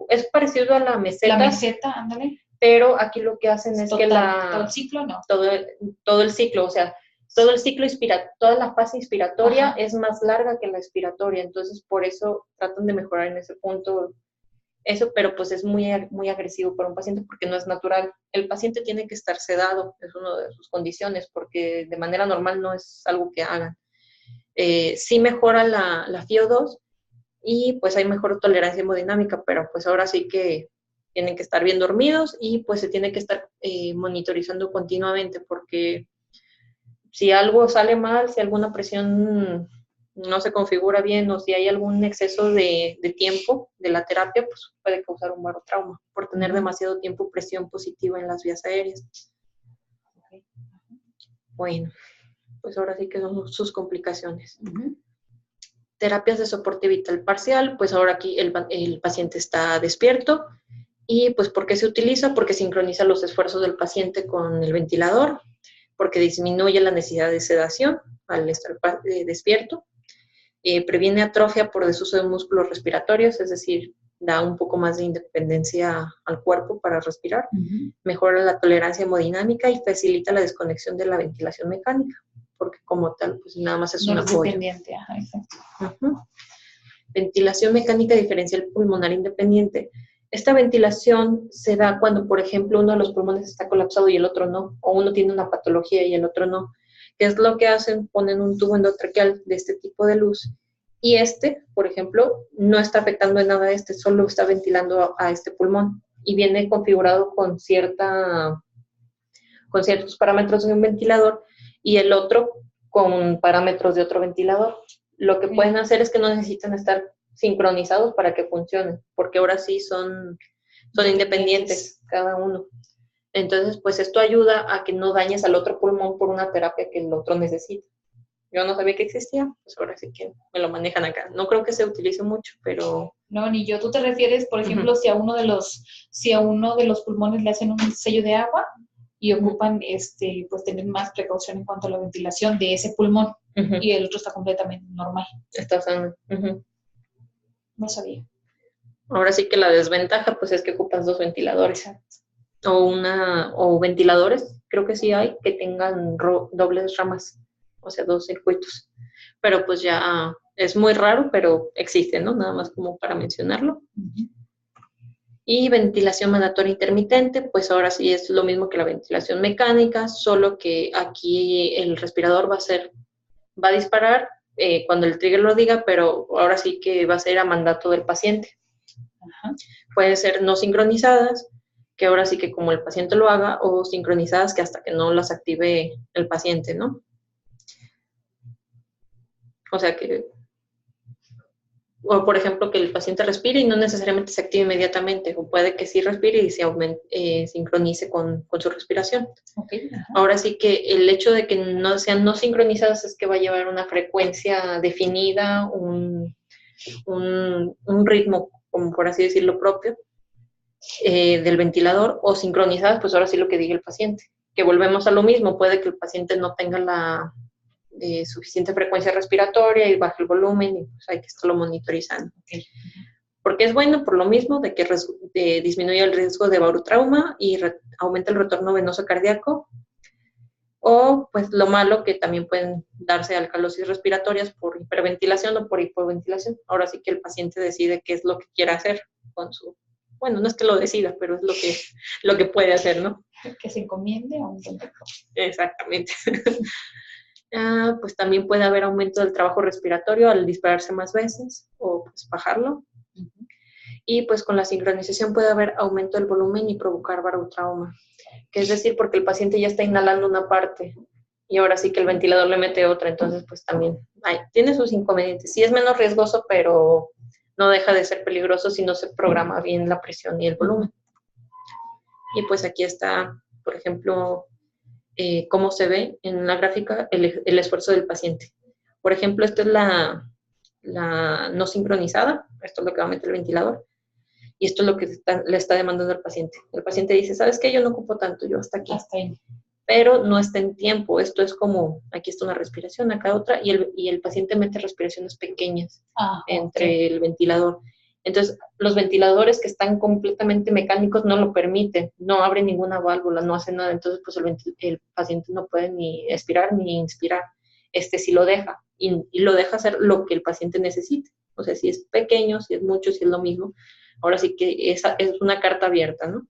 [SPEAKER 1] Es parecido a la meseta.
[SPEAKER 2] La meseta, ándale.
[SPEAKER 1] Pero aquí lo que hacen es que
[SPEAKER 2] ¿Todo el ciclo no?
[SPEAKER 1] Todo el ciclo, o sea, todo el ciclo toda la fase inspiratoria es más larga que la expiratoria, entonces por eso tratan de mejorar en ese punto eso, pero pues es muy, muy agresivo para un paciente porque no es natural. El paciente tiene que estar sedado, es una de sus condiciones, porque de manera normal no es algo que hagan. Sí mejora la FiO2 y pues hay mejor tolerancia hemodinámica, pero pues ahora sí que tienen que estar bien dormidos y pues se tiene que estar monitorizando continuamente porque si algo sale mal, si alguna presión no se configura bien o si hay algún exceso de tiempo de la terapia, pues puede causar un barotrauma por tener demasiado tiempo presión positiva en las vías aéreas. Bueno, pues ahora sí que son sus complicaciones. Terapias de soporte vital parcial, pues ahora aquí el paciente está despierto. ¿Y pues por qué se utiliza? Porque sincroniza los esfuerzos del paciente con el ventilador, porque disminuye la necesidad de sedación al estar despierto, previene atrofia por desuso de músculos respiratorios, es decir, da un poco más de independencia al cuerpo para respirar, mejora la tolerancia hemodinámica y facilita la desconexión de la ventilación mecánica, porque como tal, pues nada más es un apoyo. Dependiente, exacto. Ventilación mecánica diferencial pulmonar independiente. Esta ventilación se da cuando, por ejemplo, uno de los pulmones está colapsado y el otro no, o uno tiene una patología y el otro no. ¿Qué es lo que hacen? Ponen un tubo endotraqueal de este tipo de luz y por ejemplo, no está afectando en nada a solo está ventilando a este pulmón y viene configurado con ciertos parámetros de un ventilador y el otro con parámetros de otro ventilador. Lo que pueden hacer es que no necesitan estar sincronizados para que funcionen, porque ahora sí son independientes cada uno. Entonces, pues esto ayuda a que no dañes al otro pulmón por una terapia que el otro necesita. Yo no sabía que existía, pues ahora sí que me lo manejan acá. No creo que se utilice mucho, pero...
[SPEAKER 2] No, ni yo. ¿Tú te refieres, por ejemplo, si a uno de los pulmones le hacen un sello de agua y ocupan, pues tener más precaución en cuanto a la ventilación de ese pulmón y el otro está completamente normal?
[SPEAKER 1] Está sano.
[SPEAKER 2] No sabía.
[SPEAKER 1] Ahora sí que la desventaja, pues es que ocupas 2 ventiladores. O ventiladores, creo que sí hay, que tengan dobles ramas, o sea, 2 circuitos. Pero pues ya es muy raro, pero existe, ¿no? Nada más como para mencionarlo. Y ventilación mandatoria intermitente, pues ahora sí es lo mismo que la ventilación mecánica, solo que aquí el respirador va a disparar cuando el trigger lo diga, pero ahora sí que va a ser a mandato del paciente. Pueden ser no sincronizadas, que ahora sí que como el paciente lo haga, o sincronizadas que hasta que no las active el paciente, ¿no? O sea que, o por ejemplo, que el paciente respire y no necesariamente se active inmediatamente, o puede que sí respire y se sincronice con su respiración. Ahora sí que el hecho de que no sean no sincronizadas es que va a llevar una frecuencia definida, un ritmo, como por así decirlo, propio, del ventilador, o sincronizadas, pues ahora sí lo que diga el paciente, que volvemos a lo mismo, puede que el paciente no tenga la suficiente frecuencia respiratoria y baje el volumen y pues hay que estarlo monitorizando. Porque es bueno por lo mismo de que disminuye el riesgo de barotrauma y aumenta el retorno venoso cardíaco, o pues lo malo que también pueden darse alcalosis respiratorias por hiperventilación o por hipoventilación. Ahora sí que el paciente decide qué es lo que quiere hacer con su... Bueno, no es que lo decida, pero es lo que puede hacer, ¿no?
[SPEAKER 2] Que se encomiende a un doctor.
[SPEAKER 1] Exactamente. Pues también puede haber aumento del trabajo respiratorio al dispararse más veces o pues bajarlo. Y pues con la sincronización puede haber aumento del volumen y provocar barotrauma, que es decir, porque el paciente ya está inhalando una parte y ahora sí que el ventilador le mete otra, entonces pues también tiene sus inconvenientes. Sí es menos riesgoso, pero no deja de ser peligroso si no se programa bien la presión y el volumen. Y pues aquí está, por ejemplo, cómo se ve en la gráfica el esfuerzo del paciente. Por ejemplo, esta es la no sincronizada, esto es lo que va a meter el ventilador, y esto es lo que le está demandando al paciente. El paciente dice, ¿sabes qué? Yo no ocupo tanto, yo hasta aquí.
[SPEAKER 2] Hasta ahí.
[SPEAKER 1] Pero no está en tiempo, esto es como, aquí está una respiración, acá otra, y el paciente mete respiraciones pequeñas entre el ventilador. Entonces, los ventiladores que están completamente mecánicos no lo permiten, no abren ninguna válvula, no hacen nada, entonces pues el paciente no puede ni expirar ni inspirar. Sí lo deja, y lo deja hacer lo que el paciente necesite. O sea, si es pequeño, si es mucho, si es lo mismo. Ahora sí que esa es una carta abierta, ¿no?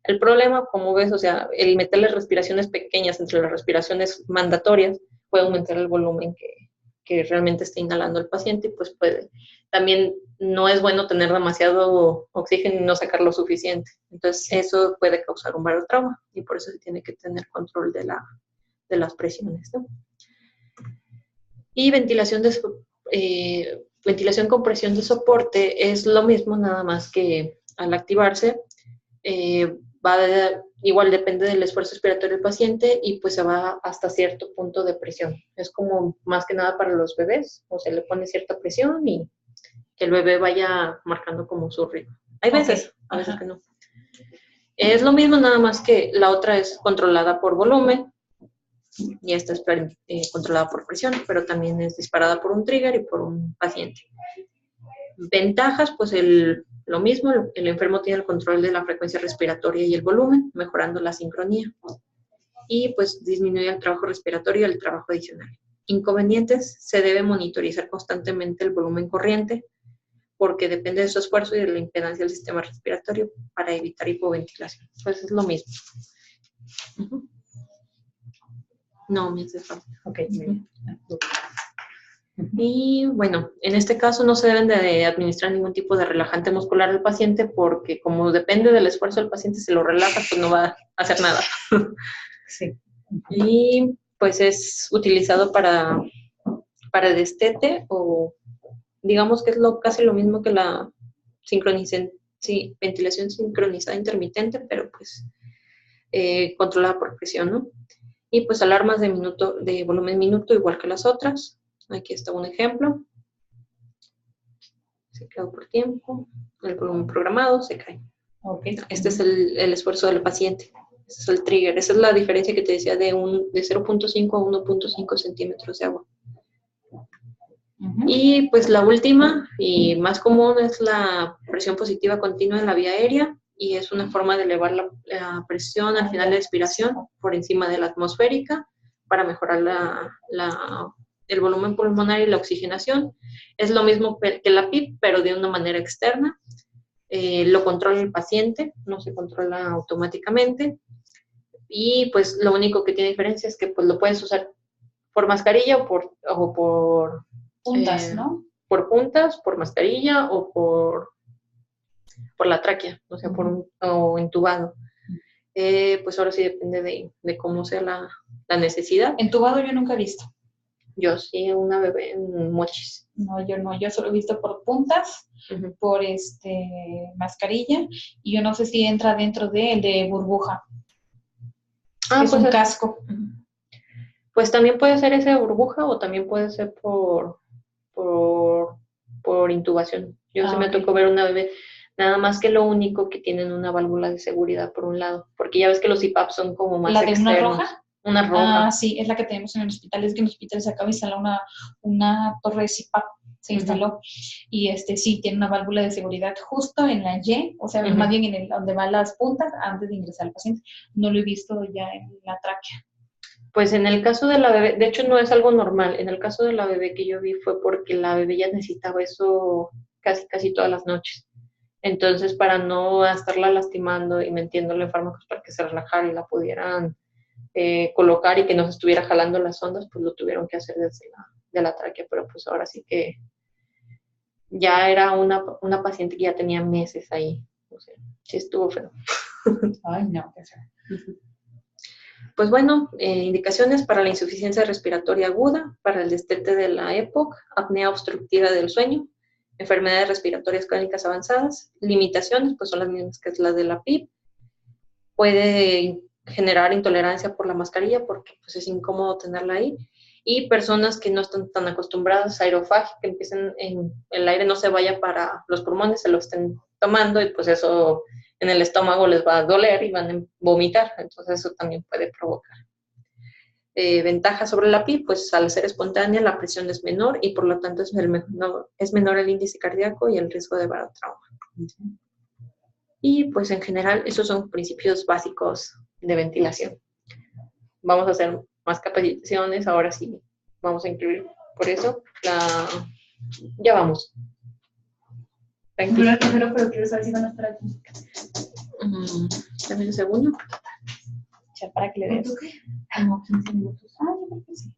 [SPEAKER 1] El problema, como ves, o sea, el meterle respiraciones pequeñas entre las respiraciones mandatorias puede aumentar el volumen que realmente está inhalando el paciente y pues también no es bueno tener demasiado oxígeno y no sacar lo suficiente. Entonces eso puede causar un barotrauma y por eso se tiene que tener control de las presiones, ¿no? Y ventilación con presión de soporte es lo mismo, nada más que al activarse igual depende del esfuerzo respiratorio del paciente y pues se va hasta cierto punto de presión. Es como más que nada para los bebés, o se le pone cierta presión y que el bebé vaya marcando como su ritmo. Hay veces, a veces que no. Es lo mismo, nada más que la otra es controlada por volumen y esta es controlada por presión, pero también es disparada por un trigger y por un paciente. Ventajas, pues lo mismo, el enfermo tiene el control de la frecuencia respiratoria y el volumen, mejorando la sincronía. Y pues disminuye el trabajo respiratorio y el trabajo adicional. Inconvenientes, se debe monitorizar constantemente el volumen corriente, porque depende de su esfuerzo y de la impedancia del sistema respiratorio para evitar hipoventilación. Pues es lo mismo. No, me hace falta.
[SPEAKER 2] Ok.
[SPEAKER 1] Y bueno, en este caso no se deben de administrar ningún tipo de relajante muscular al paciente porque como depende del esfuerzo del paciente, si lo relaja, pues no va a hacer nada.
[SPEAKER 2] Sí.
[SPEAKER 1] Y pues es utilizado para destete o digamos que es casi lo mismo que la ventilación sincronizada intermitente, pero pues controlada por presión, ¿no? Y pues alarmas de volumen minuto igual que las otras. Aquí está un ejemplo. Se quedó por tiempo. El volumen programado se cae.
[SPEAKER 2] Okay.
[SPEAKER 1] Este es el esfuerzo del paciente. Este es el trigger. Esa es la diferencia que te decía de 0.5 a 1.5 centímetros de agua. Y pues la última y más común es la presión positiva continua en la vía aérea y es una forma de elevar la presión al final de expiración por encima de la atmosférica para mejorar el volumen pulmonar y la oxigenación. Es lo mismo que la PIP, pero de una manera externa. Lo controla el paciente, no se controla automáticamente. Y pues lo único que tiene diferencia es que pues lo puedes usar por mascarilla o por
[SPEAKER 2] puntas, ¿no?
[SPEAKER 1] Por puntas, por mascarilla o por la tráquea, o sea, o entubado. Pues ahora sí depende de cómo sea la necesidad.
[SPEAKER 2] Entubado yo nunca he visto.
[SPEAKER 1] Yo sí, una bebé en mochis.
[SPEAKER 2] No, yo solo he visto por puntas, por mascarilla, y yo no sé si entra dentro de burbuja. Es pues un casco.
[SPEAKER 1] Pues también puede ser ese de burbuja o también puede ser por intubación. Yo sí me tocó ver una bebé, nada más que lo único que tienen una válvula de seguridad por un lado, porque ya ves que los CPAP son como más externos.
[SPEAKER 2] ¿La de una roja?
[SPEAKER 1] Una roja.
[SPEAKER 2] Ah, sí, es la que tenemos en el hospital. Es que en el hospital se acaba de instalar una torre de CPAP, se instaló, y sí, tiene una válvula de seguridad justo en la Y, o sea, más bien en donde van las puntas antes de ingresar al paciente. No lo he visto ya en la tráquea.
[SPEAKER 1] Pues en el caso de la bebé, de hecho no es algo normal, en el caso de la bebé que yo vi fue porque la bebé ya necesitaba eso casi todas las noches. Entonces, para no estarla lastimando y metiéndole fármacos para que se relajara y la pudieran colocar y que no se estuviera jalando las ondas, pues lo tuvieron que hacer desde la tráquea, pero pues ahora sí que ya era una paciente que ya tenía meses ahí. O sea, sí estuvo feo.
[SPEAKER 2] Ay, no, qué feo.
[SPEAKER 1] Pues bueno, indicaciones para la insuficiencia respiratoria aguda, para el destete de la EPOC, apnea obstructiva del sueño, enfermedades respiratorias crónicas avanzadas, limitaciones, pues son las mismas que es la de la PIP, puede generar intolerancia por la mascarilla porque pues es incómodo tenerla ahí, y personas que no están tan acostumbradas a aerofagia, que empiecen el aire no se vaya para los pulmones, se lo estén tomando y pues eso en el estómago les va a doler y van a vomitar, entonces eso también puede provocar. Ventaja sobre la PIP, pues al ser espontánea la presión es menor y por lo tanto es menor el índice cardíaco y el riesgo de barotrauma. Y pues en general esos son principios básicos de ventilación. Vamos a hacer más capacitaciones, ahora sí vamos a incluir por eso ya vamos.
[SPEAKER 2] Pero quiero saber si van a estar aquí.
[SPEAKER 1] Dame un segundo.
[SPEAKER 2] Ya para que le des como 15 minutos. Ah, yo creo que sí.